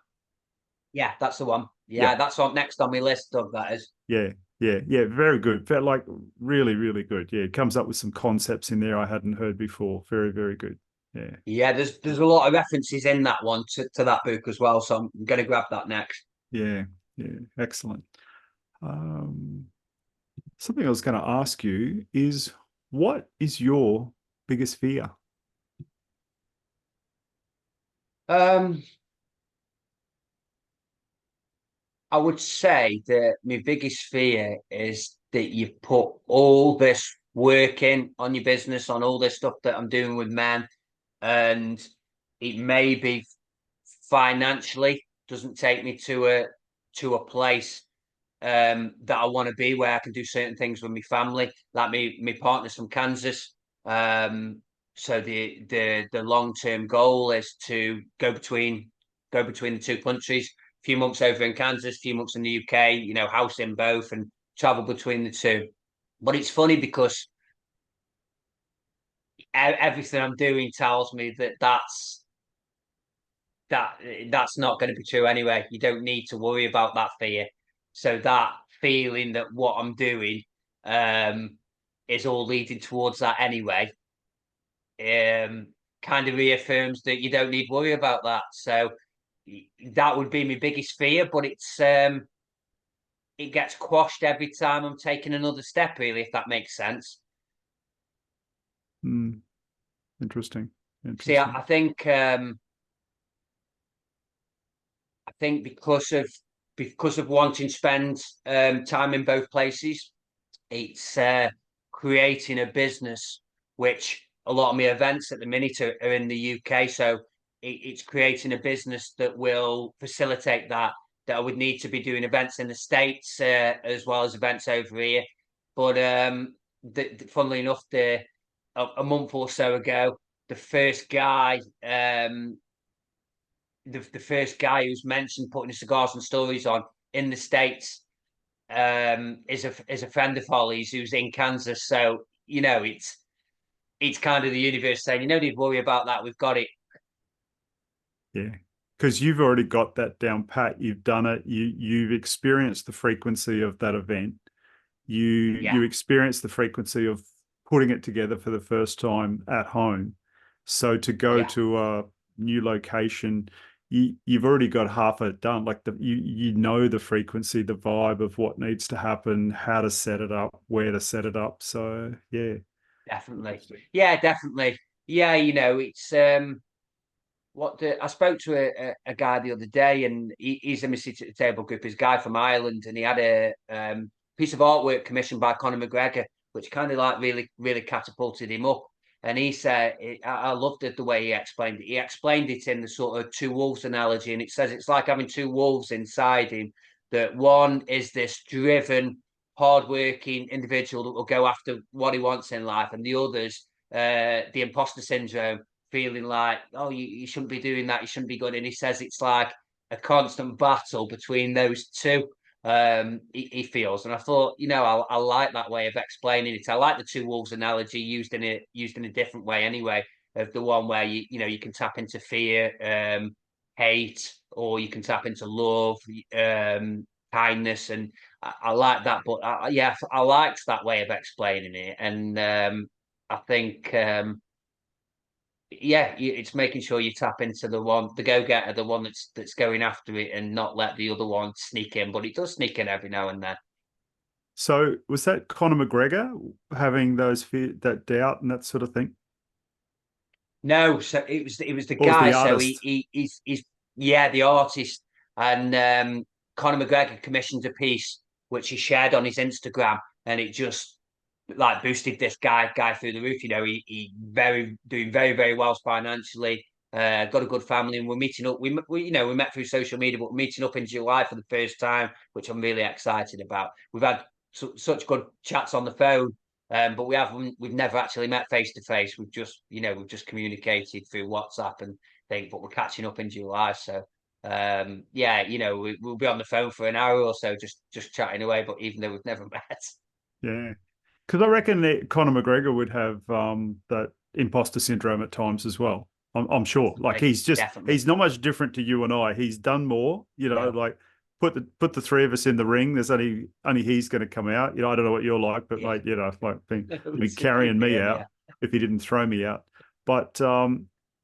Yeah, that's the one. Yeah, Yeah, that's on next on my list of that is. yeah, yeah, yeah. Very good. Like really, really good. Yeah, it comes up with some concepts in there I hadn't heard before. Very, very good. Yeah. Yeah, there's a lot of references in that one to that book as well. So I'm gonna grab that next. Yeah, yeah, excellent. Um, Something I was going to ask you is what is your biggest fear? Um, I would say that my biggest fear is that you put all this work in on your business, on all this stuff that I'm doing with men, and it maybe financially doesn't take me to a place that I want to be where I can do certain things with my family. Like my partner's from Kansas. Um, so the long term goal is to go between the two countries. A few months over in Kansas, a few months in the UK. House in both and travel between the two. But it's funny because everything I'm doing tells me that that that's not going to be true anyway. You don't need to worry about that fear. So that feeling that what I'm doing um, is all leading towards that anyway, um, kind of reaffirms that you don't need to worry about that. So that would be my biggest fear, but it gets quashed every time I'm taking another step. Really, if that makes sense. Hmm, interesting. See, Interesting. I think because of wanting to spend time in both places, it's creating a business which a lot of my events at the minute are in the UK. So it's creating a business that will facilitate that. That I would need to be doing events in the States as well as events over here. But funnily enough, a month or so ago, the first guy the first guy who's mentioned putting the cigars and stories on in the States is a friend of Holly's who's in Kansas. So it's kind of the universe saying, you don't need to worry about that. We've got it. Yeah. Because you've already got that down pat. You've done it. You've experienced the frequency of that event. You Yeah, experienced the frequency of putting it together for the first time at home. So to go yeah, to a new location, you've already got half of it done. Like you know the frequency, the vibe of what needs to happen, how to set it up, where to set it up. So yeah. definitely. Yeah, definitely. Yeah, it's I spoke to a guy the other day, and he's in my seat at the table group. He's a guy from Ireland, and he had a piece of artwork commissioned by Conor McGregor, which kind of like really, really catapulted him up. And he said, I loved it the way he explained it. He explained it in the sort of two wolves analogy, and it says it's like having two wolves inside him. That one is this driven, hardworking individual that will go after what he wants in life, and the others, the imposter syndrome, feeling like, oh, you shouldn't be doing that, you shouldn't be good. And he says it's like a constant battle between those two. He feels, and I thought, I like that way of explaining it. I like the two wolves analogy used in a different way, anyway. Of the one where you can tap into fear, hate, or you can tap into love, kindness, and I like that. But yeah, I liked that way of explaining it, and I think yeah, it's making sure you tap into the go getter, the one that's going after it, and not let the other one sneak in. But it does sneak in every now and then. So was that Conor McGregor having those fear, that doubt and that sort of thing? No, so it was the Or was guy. the So artist? he's yeah, the artist, and Conor McGregor commissioned a piece which he shared on his Instagram, and it just like boosted this guy through the roof. He very doing very, very well financially. got a good family, and we're meeting up. We met through social media, but we're meeting up in July for the first time, which I'm really excited about. We've had such good chats on the phone, but we've never actually met face to face. We've just communicated through WhatsApp and things, but we're catching up in July. So we'll be on the phone for an hour or so, just chatting away. But even though we've never met, Yeah. Because I reckon that Conor McGregor would have that imposter syndrome at times as well. I'm sure. Like definitely, he's not much different to you and I. He's done more, no, like put the three of us in the ring. There's only he's going to come out. I don't know what you're like, but yeah, like, like he'd be Super carrying me him, out yeah, if he didn't throw me out. But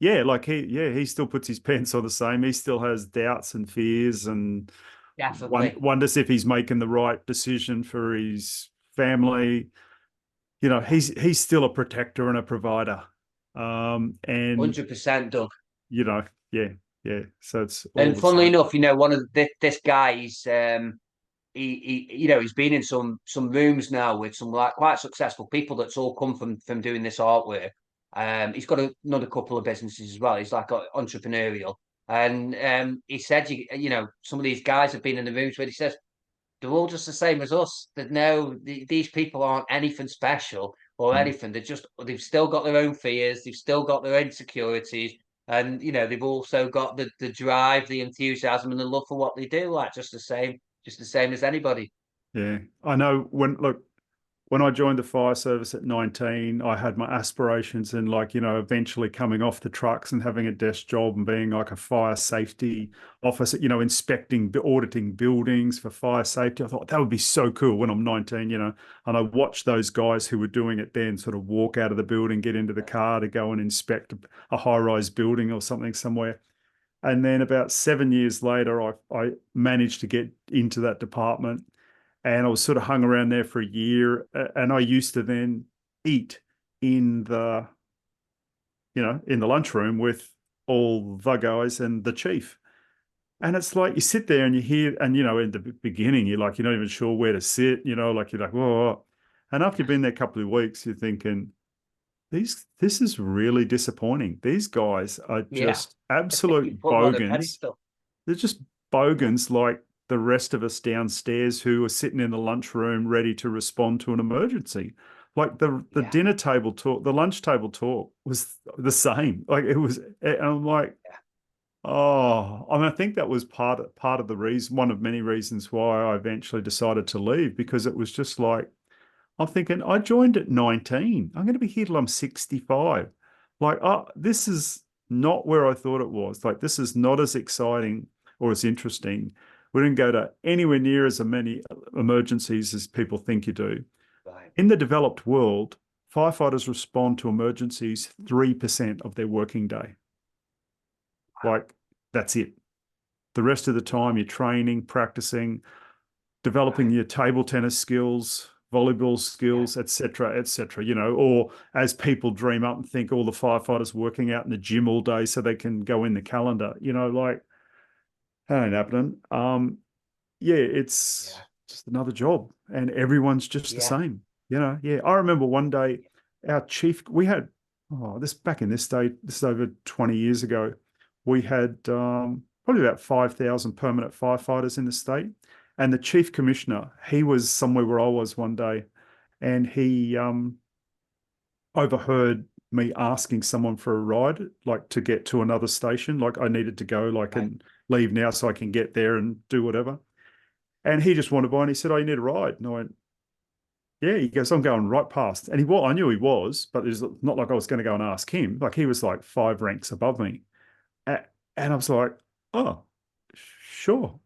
yeah, like he still puts his pants on the same. He still has doubts and fears and definitely, wonders if he's making the right decision for his family. yeah, He's still a protector and a provider. And 100% done. you know, yeah, yeah. So it's all And the funnily same. enough, one of this guy, he's been in some rooms now with some like quite successful people that's all come from doing this artwork. He's got another couple of businesses as well. He's like entrepreneurial, and he said, some of these guys have been in the rooms where he says they're all just the same as us. That no, these people aren't anything special or Mm. anything. They've still got their own fears. They've still got their insecurities. And they've also got the drive, the enthusiasm, and the love for what they do. Like just the same as anybody. Yeah, I know. When I joined the fire service at 19, I had my aspirations and eventually coming off the trucks and having a desk job and being like a fire safety officer, inspecting, auditing buildings for fire safety. I thought that would be so cool when I'm 19, and I watched those guys who were doing it then sort of walk out of the building, get into the car to go and inspect a high-rise building or something somewhere. And then about 7 years later, I managed to get into that department and I was sort of hung around there for a year. And I used to then eat in the, in the lunchroom with all the guys and the chief. And it's like you sit there and you hear, and in the beginning, you're not even sure where to sit, like you're like, whoa. And after you've been there a couple of weeks, you're thinking, this is really disappointing. These guys are Yeah, just you absolute put them on a bogans. pedestal. They're just Yeah, bogans like the rest of us downstairs who are sitting in the lunchroom ready to respond to an emergency. Like the yeah, dinner table talk, the lunch table talk was the same. Like it was, and I'm like, yeah, oh, I mean, I think that was part of the reason, one of many reasons why I eventually decided to leave because it was just like I'm thinking I joined at 19. I'm going to be here till I'm 65. Like, oh, this is not where I thought it was. Like, this is not as exciting or as interesting. We didn't go to anywhere near as many emergencies as people think you do. right. In the developed world, firefighters respond to emergencies 3% of their working day. Like, that's it. The rest of the time, you're training, practicing, developing Right. your table tennis skills, volleyball Yeah, skills, et cetera, or as people dream up and think all the firefighters working out in the gym all day so they can go in the calendar, like that ain't happening. Yeah, it's yeah, just another job and everyone's just the yeah, same, yeah. I remember one day our chief, we had, this back in this day, this is over 20 years ago, we had probably about 5,000 permanent firefighters in the state. And the chief commissioner, he was somewhere where I was one day and he overheard me asking someone for a ride, like to get to another station. Like I needed to go, like, right. and leave now so I can get there and do whatever. And he just wanted by and he said, "Oh, you need a ride." And I went, "Yeah." He goes, "I'm going right past." And I knew he was, but it's not like I was going to go and ask him. Like he was like 5 ranks above me. And I was like, "Oh, sure."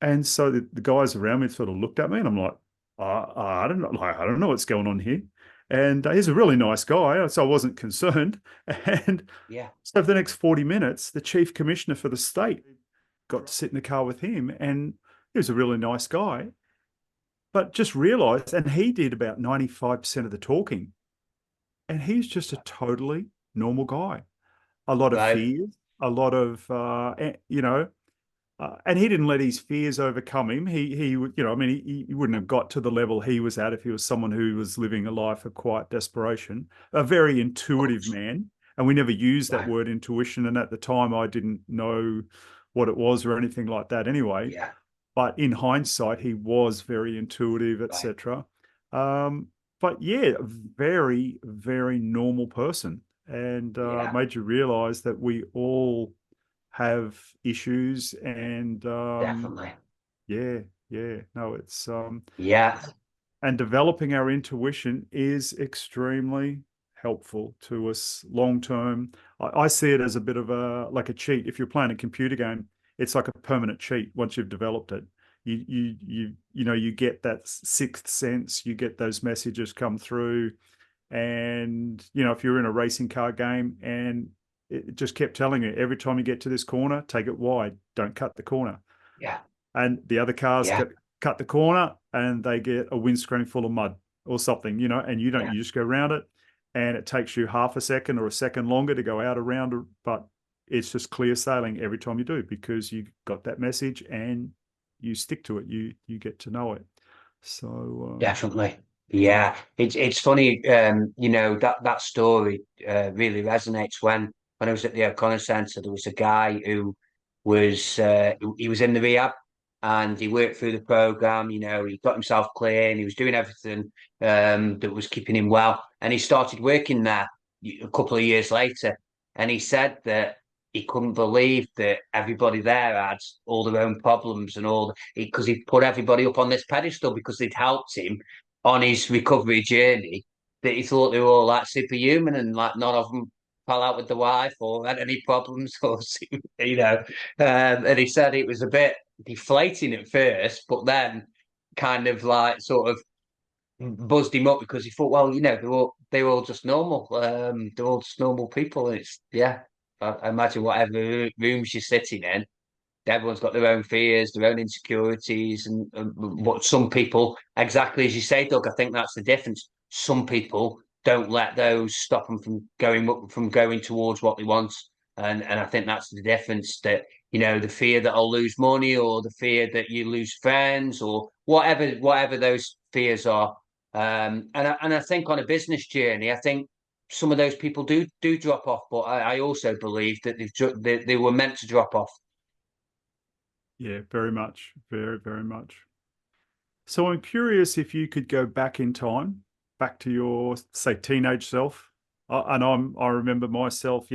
And so the guys around me sort of looked at me, and I'm like, I don't know, like, I don't know what's going on here. And he's a really nice guy, so I wasn't concerned. And Yeah, so for the next 40 minutes, the chief commissioner for the state got to sit in the car with him, and he was a really nice guy. But just realized, and he did about 95% of the talking, and he's just a totally normal guy. A lot of right. fears, a lot of, and he didn't let his fears overcome him. I mean, he wouldn't have got to the level he was at if he was someone who was living a life of quiet desperation. A very intuitive man, And we never used that Right. word intuition. And at the time, I didn't know what it was or anything like that anyway. Yeah. But in hindsight, he was very intuitive, Right. etc. But yeah, very, very normal person, and Yeah. made you realize that we all have issues. And Definitely. yeah, yeah, no, it's Yeah. and developing our intuition is extremely helpful to us long term. I see it as a bit of a like a cheat. If you're playing a computer game, it's like a permanent cheat once you've developed it. You get that sixth sense. You get those messages come through, and if you're in a racing car game and it just kept telling you every time you get to this corner, take it wide, don't cut the corner, Yeah. and the other cars Yeah. get cut the corner and they get a windscreen full of mud or something, and you don't, Yeah. you just go around it, and it takes you half a second or a second longer to go out around it, but it's just clear sailing every time you do because you got that message and you stick to it. You get to know it. So Definitely. yeah, Yeah. It's funny, that story really resonates. When I was at the O'Connor Centre, there was a guy who he was in the rehab and he worked through the program, he got himself clear and he was doing everything that was keeping him well. And he started working there a couple of years later. And he said that he couldn't believe that everybody there had all their own problems and all because he put everybody up on this pedestal because they'd helped him on his recovery journey, that he thought they were all like superhuman and like none of them fell out with the wife or had any problems or and he said it was a bit deflating at first, but then kind of like sort of buzzed him up because he thought, well, they're all just normal. They're all just normal people. And it's yeah. I imagine whatever rooms you're sitting in, everyone's got their own fears, their own insecurities, and but some people, exactly as you say, Doug, I think that's the difference. Some people don't let those stop them from going towards what they want, and I think that's the difference. That the fear that I'll lose money, or the fear that you lose friends, or whatever those fears are. And I think on a business journey, I think some of those people do drop off, but I also believe that they were meant to drop off. yeah, very much, very, very much. So I'm curious if you could go back in time, back to your, say, teenage self. And I remember myself,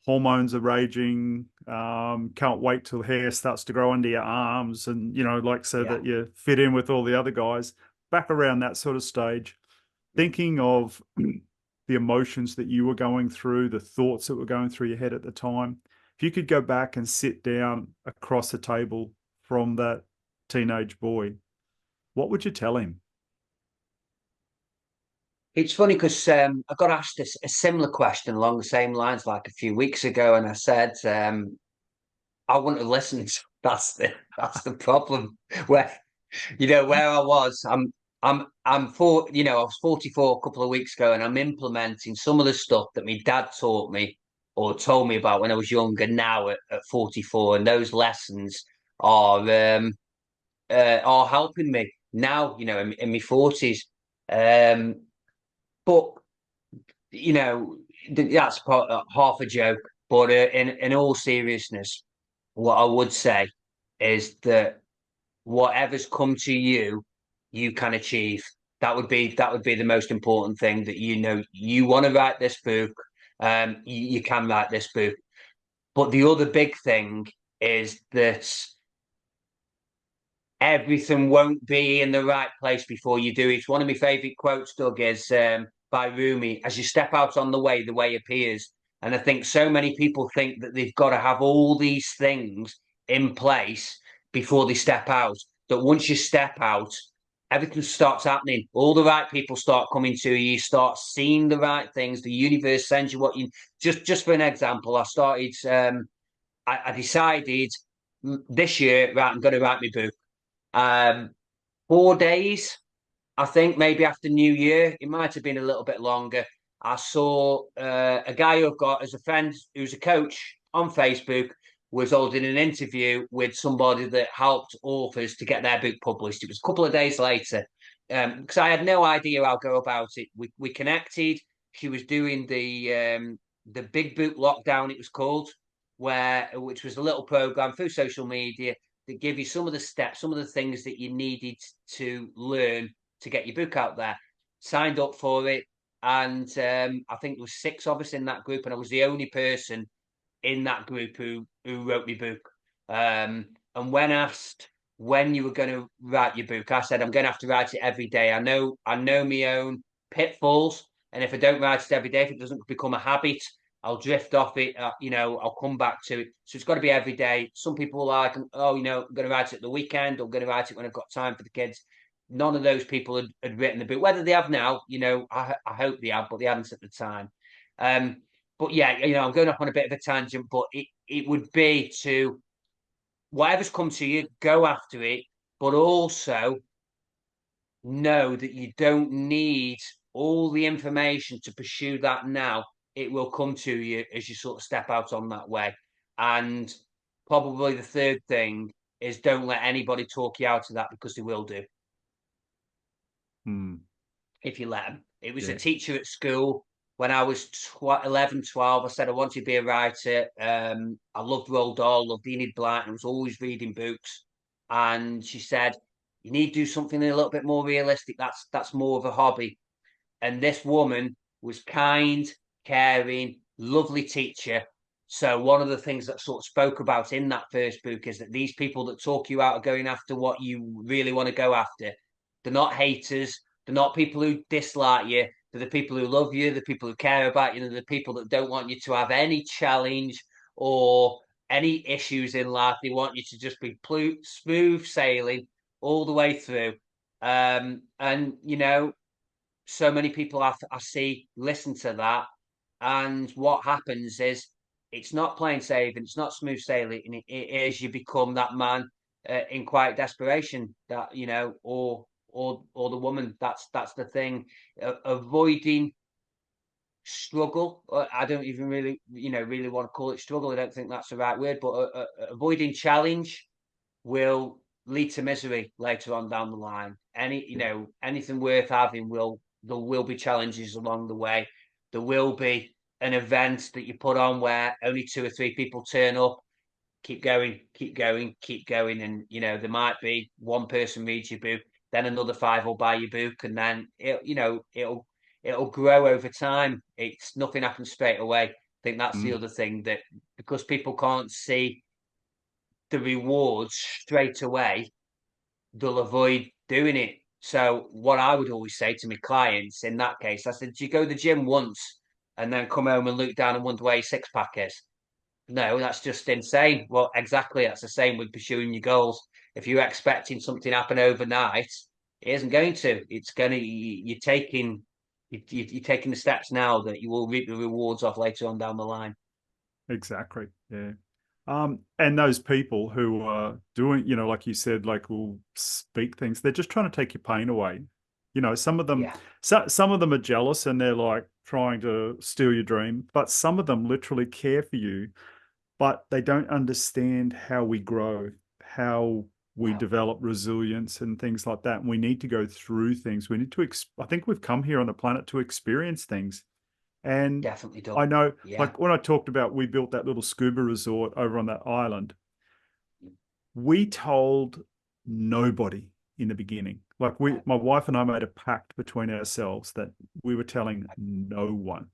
hormones are raging, can't wait till hair starts to grow under your arms and, like so Yeah. that you fit in with all the other guys. Back around that sort of stage, thinking of the emotions that you were going through, the thoughts that were going through your head at the time. If you could go back and sit down across the table from that teenage boy, what would you tell him? It's funny because I got asked a similar question along the same lines like a few weeks ago, and I said I wouldn't have listened. That's the problem. Where where I was, I was 44 a couple of weeks ago, and I'm implementing some of the stuff that my dad taught me or told me about when I was younger. Now at 44, and those lessons are are helping me now. In my 40s. Um, but that's half a joke. But in all seriousness, what I would say is that whatever's come to you, you can achieve. That would be the most important thing. That you want to write this book, you can write this book. But the other big thing is that everything won't be in the right place before you do it. One of my favorite quotes, Doug, is by Rumi: as you step out on the way appears. And I think so many people think that they've got to have all these things in place before they step out. That once you step out, everything starts happening. All the right people start coming to you. You start seeing the right things. The universe sends you what you. Just for an example, I started. I decided this year, right, I'm going to write my book. Um, 4 days, I think, maybe after New Year. It might have been a little bit longer. I saw a guy who I've got as a friend who's a coach on Facebook was holding an interview with somebody that helped authors to get their book published. It was a couple of days later because I had no idea how to go about it. We connected. She was doing the Big Boot Lockdown, it was called, which was a little program through social media that give you some of the steps, some of the things that you needed to learn to get your book out there. Signed up for it, and I think there was 6 of us in that group, and I was the only person in that group who wrote my book. And when asked when you were going to write your book, I said I'm going to have to write it every day. I know my own pitfalls, and if I don't write it every day, if it doesn't become a habit, I'll drift off it. I'll come back to it. So it's got to be every day. Some people are like, oh, I'm going to write it at the weekend. I'm going to write it when I've got time for the kids. None of those people had written the book. Whether they have now, I hope they have, but they hadn't at the time. But yeah, I'm going off on a bit of a tangent, but it would be to whatever's come to you, go after it, but also know that you don't need all the information to pursue that now. It will come to you as you sort of step out on that way. And probably the third thing is don't let anybody talk you out of that, because they will do. If you let them. It was a teacher at school when I was 11, 12. I said I wanted to be a writer. I loved Roald Dahl, loved Enid Blyton. I was always reading books. And she said, you need to do something a little bit more realistic. That's more of a hobby. And this woman was kind, caring, lovely teacher. So one of the things that sort of spoke about in that first book is that these people that talk you out of going after what you really want to go after, they're not haters. They're not people who dislike you. They're the people who love you, the people who care about you, they're the people that don't want you to have any challenge or any issues in life. They want you to just be smooth sailing all the way through. And so many people I see listen to that, and what happens is it's not plain sailing, it's not smooth sailing, and it is you become that man in quiet desperation, that or the woman. That's the thing. Avoiding struggle. I don't even really want to call it struggle. I don't think that's the right word, but avoiding challenge will lead to misery later on down the line. Anything worth having there will be challenges along the way. There will be an event that you put on where only 2 or 3 people turn up. Keep going, keep going, keep going, and there might be one person reads your book, then another 5 will buy your book, and then it'll grow over time. It's nothing happens straight away. I think that's the other thing, that because people can't see the rewards straight away, they'll avoid doing it. So what I would always say to my clients in that case, I said, do you go to the gym once and then come home and look down and wonder where your 6-pack is? No, that's just insane. Well, exactly. That's the same with pursuing your goals. If you're expecting something to happen overnight, it isn't going to. It's going to. You're taking the steps now that you will reap the rewards of later on down the line. Exactly. Yeah. And those people who are doing, like you said, like will speak things, they're just trying to take your pain away. Some of them, Yeah, some of them are jealous and they're like trying to steal your dream, but some of them literally care for you, but they don't understand how we grow, how we no, develop resilience and things like that. And we need to go through things. We need to, I think we've come here on the planet to experience things. And definitely do. I know, Yeah, like when I talked about, we built that little scuba resort over on that island, we told nobody in the beginning. Like my wife and I made a pact between ourselves that we were telling no one.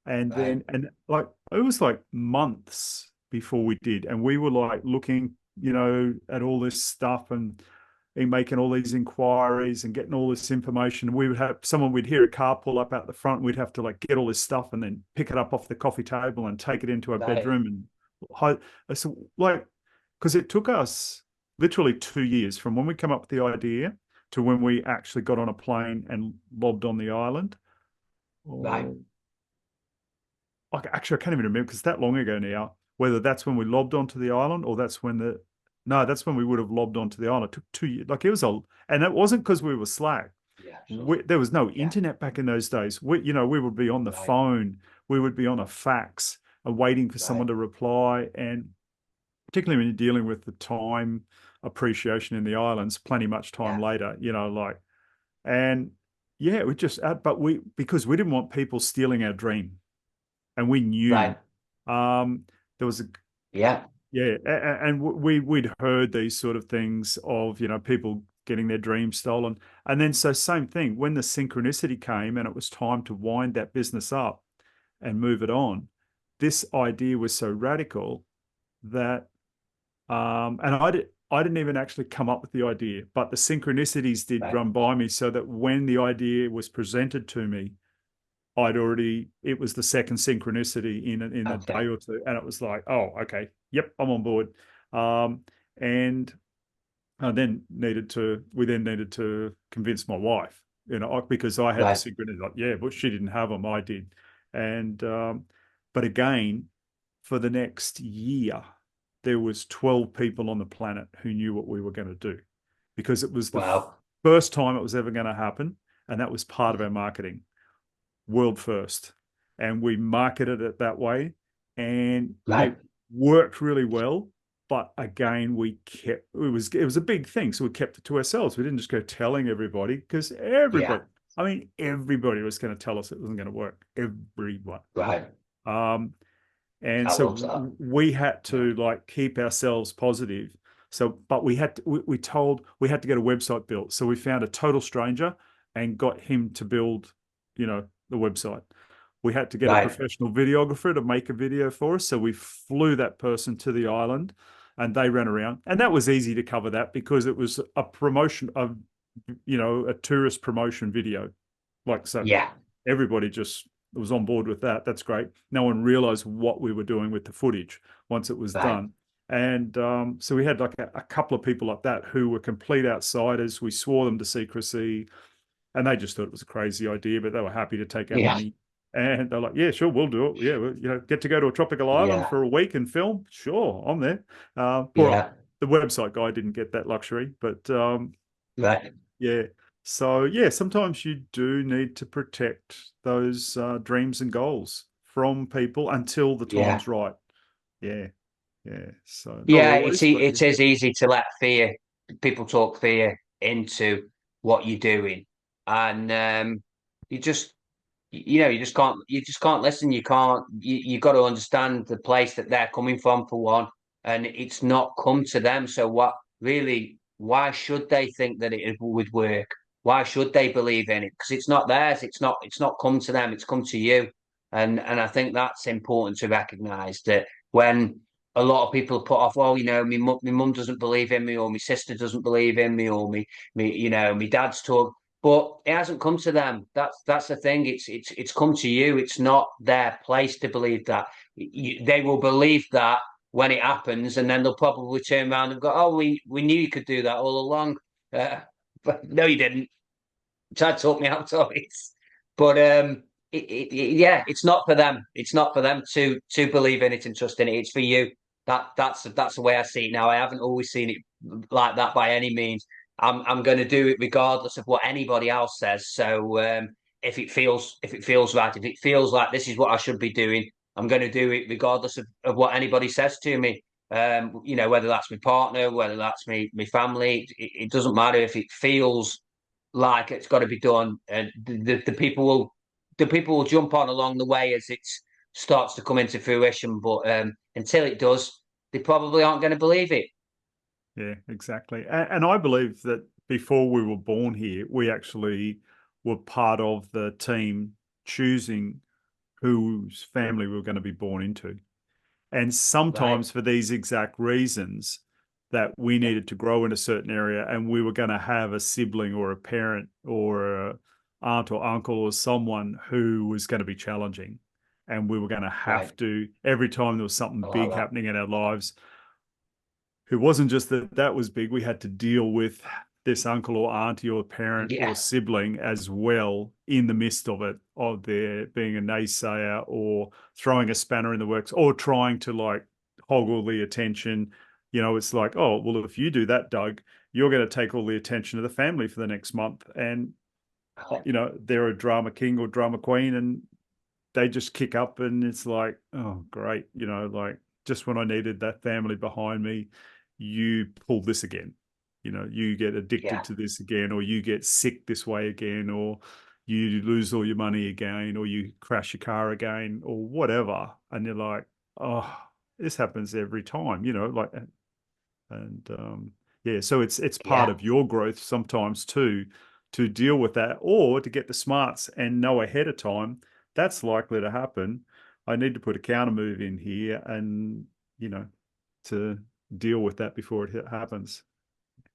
And right, then, and like, it was like months before we did. And we were like looking, at all this stuff and making all these inquiries and getting all this information. We would have we'd hear a car pull up out the front. We'd have to like get all this stuff and then pick it up off the coffee table and take it into our right, bedroom and hide. So like, because it took us literally 2 years from when we come up with the idea to when we actually got on a plane and lobbed on the island. right, Oh, like actually, I can't even remember because it's that long ago now, whether that's when we lobbed onto the island or that's when no, that's when we would have lobbed onto the island. It took 2 years. Like it was and it wasn't because we were slack. yeah, sure, There was no yeah, internet back in those days. We would be on the right, phone. We would be on a fax and waiting for someone right, to reply. And particularly when you're dealing with the time appreciation in the islands, plenty much time yeah, later, and yeah, we just, because we didn't want people stealing our dream. and we knew. Right. There was a Yeah. yeah, and we'd heard these sort of things of, people getting their dreams stolen. And then so same thing, when the synchronicity came and it was time to wind that business up and move it on, this idea was so radical that and I didn't even actually come up with the idea, but the synchronicities did Right. run by me so that when the idea was presented to me, it was the second synchronicity in a day Okay. or two, and it was like, oh, okay, yep, I'm on board. Um, and we then needed to convince my wife, because I had the Right. synchronicity, like, yeah, but she didn't have them, I did. And but again, for the next year, there was 12 people on the planet who knew what we were going to do, because it was the Wow. first time it was ever going to happen, and that was part of our marketing, world first. And we marketed it that way, and Right. it worked really well. But again, it was a big thing. So we kept it to ourselves. We didn't just go telling everybody, because Yeah. everybody was going to tell us it wasn't going to work. Everyone. Right. Um, and I so love that. we had Yeah. to like keep ourselves positive. So, but we had to get a website built. So we found a total stranger and got him to build, the website. We had to get a Right. professional videographer to make a video for us. So we flew that person to the island and they ran around. And that was easy to cover that because it was a promotion of, a tourist promotion video. Like, so Yeah. everybody just was on board with that. That's great. No one realized what we were doing with the footage once it was Right. done. And so we had like a couple of people like that who were complete outsiders. We swore them to secrecy, and they just thought it was a crazy idea, but they were happy to take our Yeah. money. And they're like, "Yeah, sure, we'll do it. Yeah, get to go to a tropical island Yeah. for a week and film. Sure, I'm there." Yeah. The website guy didn't get that luxury, but Right. yeah. So yeah, sometimes you do need to protect those dreams and goals from people until the Yeah. time's right. Yeah, yeah. So not Yeah. always, but yeah. It is easy to let people talk fear into what you're doing, and you just you just can't listen. You got to understand the place that they're coming from, for one, and it's not come to them. So what really, why should they think that it would work? Why should they believe in it? Because it's not theirs. It's not come to them. It's come to you. And I think that's important to recognize, that when a lot of people put off, well, my mum doesn't believe in me, or my sister doesn't believe in me, or my dad's talk, but it hasn't come to them. That's the thing. It's come to you. It's not their place to believe that. They will believe that when it happens, and then they'll probably turn around and go, "Oh, we knew you could do that all along." Uh, but no, you didn't. Tried to talk me out of it. But yeah, it's not for them. It's not for them to believe in it and trust in it. It's for you. That's the way I see it now. I haven't always seen it like that by any means. I'm going to do it regardless of what anybody else says. So if it feels right, if it feels like this is what I should be doing, I'm going to do it regardless of what anybody says to me. Whether that's my partner, whether that's my family, it doesn't matter. If it feels like it's got to be done, and the people will jump on along the way as it starts to come into fruition. But until it does, they probably aren't going to believe it. Yeah, exactly. And I believe that before we were born here, we actually were part of the team choosing whose family we were going to be born into. And Right. sometimes for these exact reasons, that we Yeah. needed to grow in a certain area and we were going to have a sibling or a parent or a aunt or uncle or someone who was going to be challenging. And we were going to Right. have to, every time there was something I like big that. happening in our lives, it wasn't just that that was big, we had to deal with this uncle or auntie or parent or Yeah. sibling as well in the midst of it, of there being a naysayer or throwing a spanner in the works or trying to like hog all the attention. It's like, oh, well, if you do that, Doug, you're going to take all the attention of the family for the next month. And, Right. they're a drama king or drama queen and they just kick up and it's like, oh, great. Like just when I needed that family behind me, you pull this again. You get addicted Yeah. to this again, or you get sick this way again, or you lose all your money again, or you crash your car again, or whatever, and you're like, oh, this happens every time, like, and yeah, so it's part Yeah. of your growth sometimes too, to deal with that, or to get the smarts and know ahead of time that's likely to happen. I need to put a counter move in here, and to deal with that before it happens.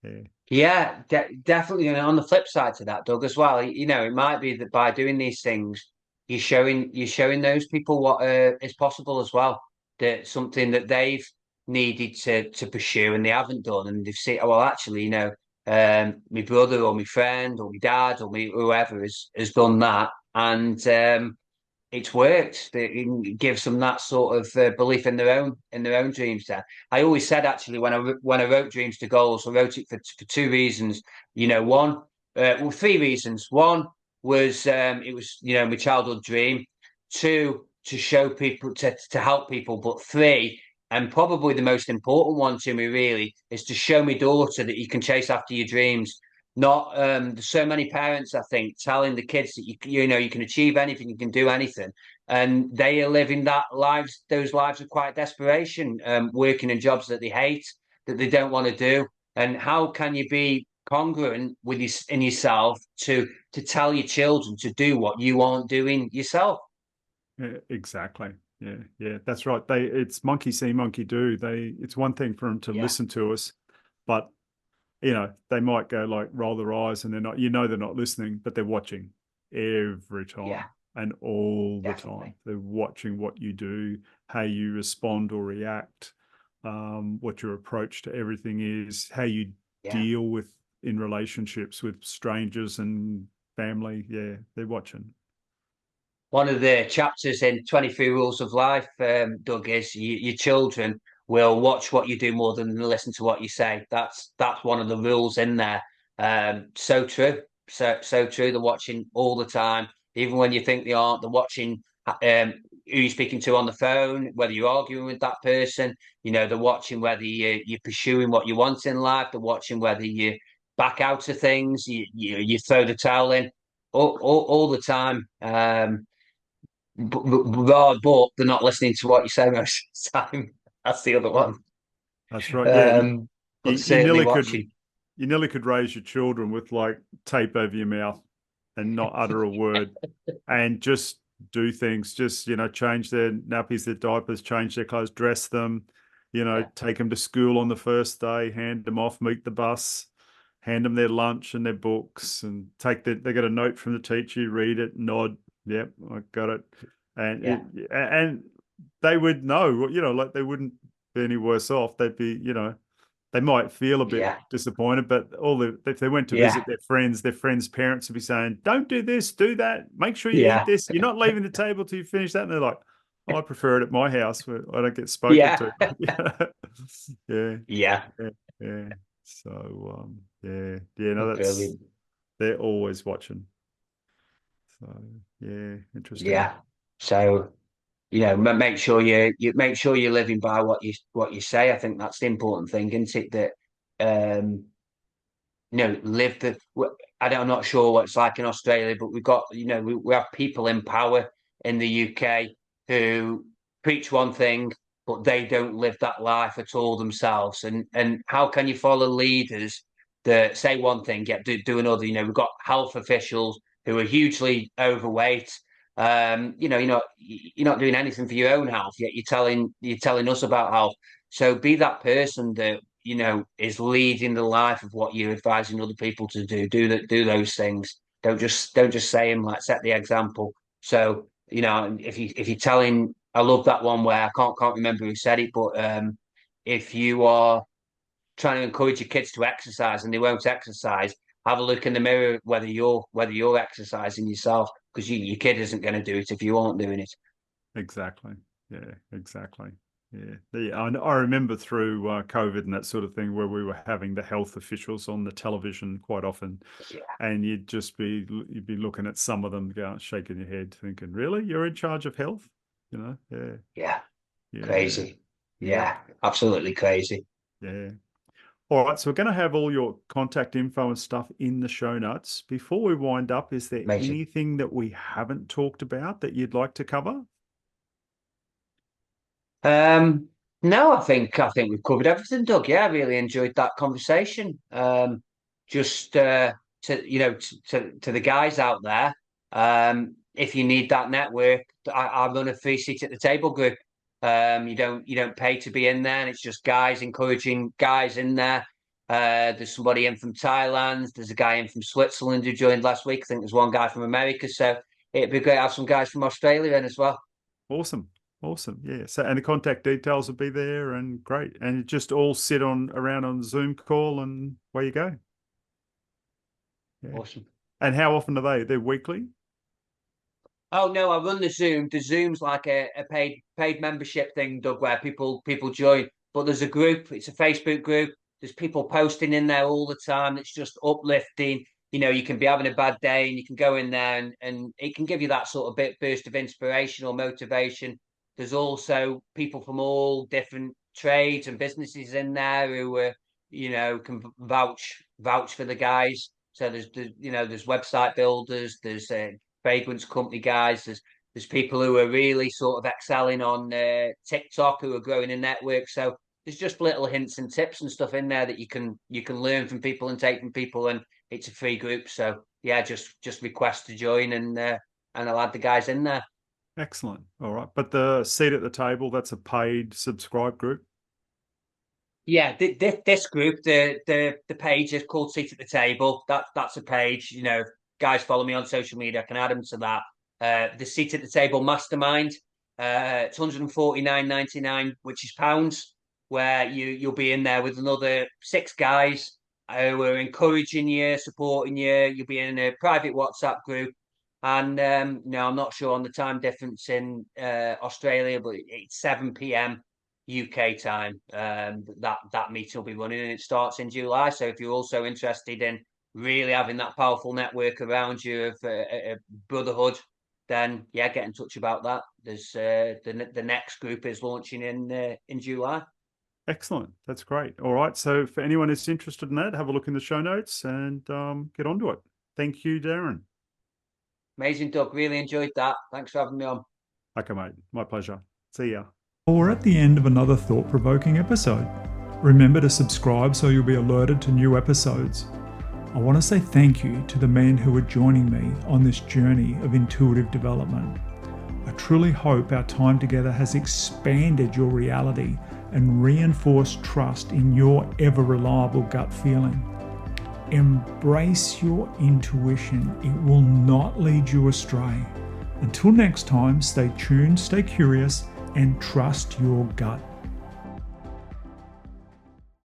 Yeah. Yeah, definitely. And on the flip side to that, Doug, as well, it might be that by doing these things, you're showing those people what is possible as well. That something that they've needed to pursue and they haven't done, and they've seen, oh, well, actually, my brother or my friend or my dad or me whoever has done that, and it's worked. It gives them that sort of belief in their own dreams. Then I always said, actually, when I wrote Dreams to Goals, I wrote it for two reasons. One, well, three reasons. One was it was my childhood dream. Two, to show people, to help people. But three, and probably the most important one to me really, is to show my daughter that you can chase after your dreams. Not there's so many parents, I think, telling the kids that you can achieve anything, you can do anything, and they are living those lives of quiet desperation, working in jobs that they hate, that they don't want to do. And how can you be congruent with in yourself to tell your children to do what you aren't doing yourself? Yeah, exactly. Yeah, yeah, that's right. It's monkey see, monkey do. It's one thing for them to Yeah, listen to us, but they might go like roll their eyes, and they're not. They're not listening, but they're watching every yeah, time and all the time. definitely. They're watching what you do, how you respond or react, what your approach to everything is, how you Yeah. deal with in relationships with strangers and family. Yeah, they're watching. One of the chapters in 23 Rules of Life, Doug, is your children will watch what you do more than listen to what you say. That's one of the rules in there. So true. So true. They're watching all the time, even when you think they aren't. They're watching who you're speaking to on the phone, whether you're arguing with that person. They're watching whether you're pursuing what you want in life. They're watching whether you back out of things, you throw the towel in, all the time. But they're not listening to what you say most of the time. That's the other one. That's right. Yeah, Um, you, but you certainly nearly could watching. you nearly could raise your children with like tape over your mouth and not utter a word, and just do things. Just change their nappies, their diapers, change their clothes, dress them. Yeah, Take them to school on the first day, hand them off, meet the bus, hand them their lunch and their books, and they get a note from the teacher. You read it, nod, yep, I got it, and yeah, they would know. Like they wouldn't be any worse off. They'd be, they might feel a bit yeah, disappointed, but if they went to yeah, visit their friends' parents would be saying, "Don't do this, do that. Make sure you eat yeah, this. You're not leaving the table till you finish that." And they're like, "Oh, I prefer it at my house where I don't get spoken yeah, to." Yeah, yeah. yeah, yeah. So, yeah, yeah. No, Brilliant. they're always watching. So, yeah, interesting. Yeah. So make sure you make sure you're living by what you say. I think that's the important thing, isn't it? That um, live the. I'm not sure what it's like in Australia, but we've got, we have people in power in the UK who preach one thing, but they don't live that life at all themselves. And how can you follow leaders that say one thing yet do another? We've got health officials who are hugely overweight. You're not doing anything for your own health, yet you're telling us about health. So be that person that is leading the life of what you're advising other people to do. Do those things. Don't just say them. Like, set the example. So if you're telling, I love that one where I can't remember who said it, but if you are trying to encourage your kids to exercise and they won't exercise, have a look in the mirror whether you're exercising yourself, because your kid isn't going to do it if you aren't doing it. Exactly. Yeah, exactly. Yeah. I remember through COVID and that sort of thing where we were having the health officials on the television quite often, Yeah, and you'd be looking at some of them going, shaking your head, thinking, "Really, you're in charge of health?" Yeah, yeah, yeah, crazy. yep, Yeah, absolutely crazy. yeah. All right, so we're going to have all your contact info and stuff in the show notes. Before we wind up, is there Amazing. anything that we haven't talked about that you'd like to cover? No, I think we've covered everything, Doug. Yeah, I really enjoyed that conversation. Just to the guys out there, if you need that network, I run a free seat at the table group. You don't pay to be in there, and it's just guys encouraging guys in there. There's somebody in from Thailand. There's a guy in from Switzerland who joined last week. I think there's one guy from America. So it'd be great to have some guys from Australia in as well. Awesome. Awesome. Yeah. So, and the contact details will be there and great. And you just all sit around on Zoom call and away you go. Yeah. Awesome. And how often are they? They're weekly? Oh no, I run the Zoom. The Zoom's like a paid membership thing, Doug, where people join. But there's a group. It's a Facebook group. There's people posting in there all the time. It's just uplifting. You can be having a bad day and you can go in there and it can give you that sort of bit burst of inspiration or motivation. There's also people from all different trades and businesses in there who can vouch for the guys. So there's website builders, there's fragrance company guys. There's people who are really sort of excelling on TikTok who are growing a network. So there's just little hints and tips and stuff in there that you can learn from people and take from people, and it's a free group. So yeah, just request to join, and I'll add the guys in there. Excellent. All right. But the seat at the table, that's a paid subscribe group. Yeah, this group, the page is called Seat at the Table. That's a page. Guys follow me on social media. I can add them to that. The Seat at the Table Mastermind. It's 149.99, which is pounds. Where you'll be in there with another 6 guys who are encouraging you, supporting you. You'll be in a private WhatsApp group. And I'm not sure on the time difference in Australia, but it's 7 p.m. UK time. That meeting will be running, and it starts in July. So if you're also interested in really having that powerful network around you of a brotherhood, then yeah, get in touch about that. There's the next group is launching in July. Excellent. That's great. All right. So for anyone who's interested in that, have a look in the show notes and get onto it. Thank you, Darren. Amazing, Doug. Really enjoyed that. Thanks for having me on. Okay, mate. My pleasure. See ya. Well, we're at the end of another thought-provoking episode. Remember to subscribe so you'll be alerted to new episodes. I want to say thank you to the men who are joining me on this journey of intuitive development. I truly hope our time together has expanded your reality and reinforced trust in your ever-reliable gut feeling. Embrace your intuition. It will not lead you astray. Until next time, stay tuned, stay curious, and trust your gut.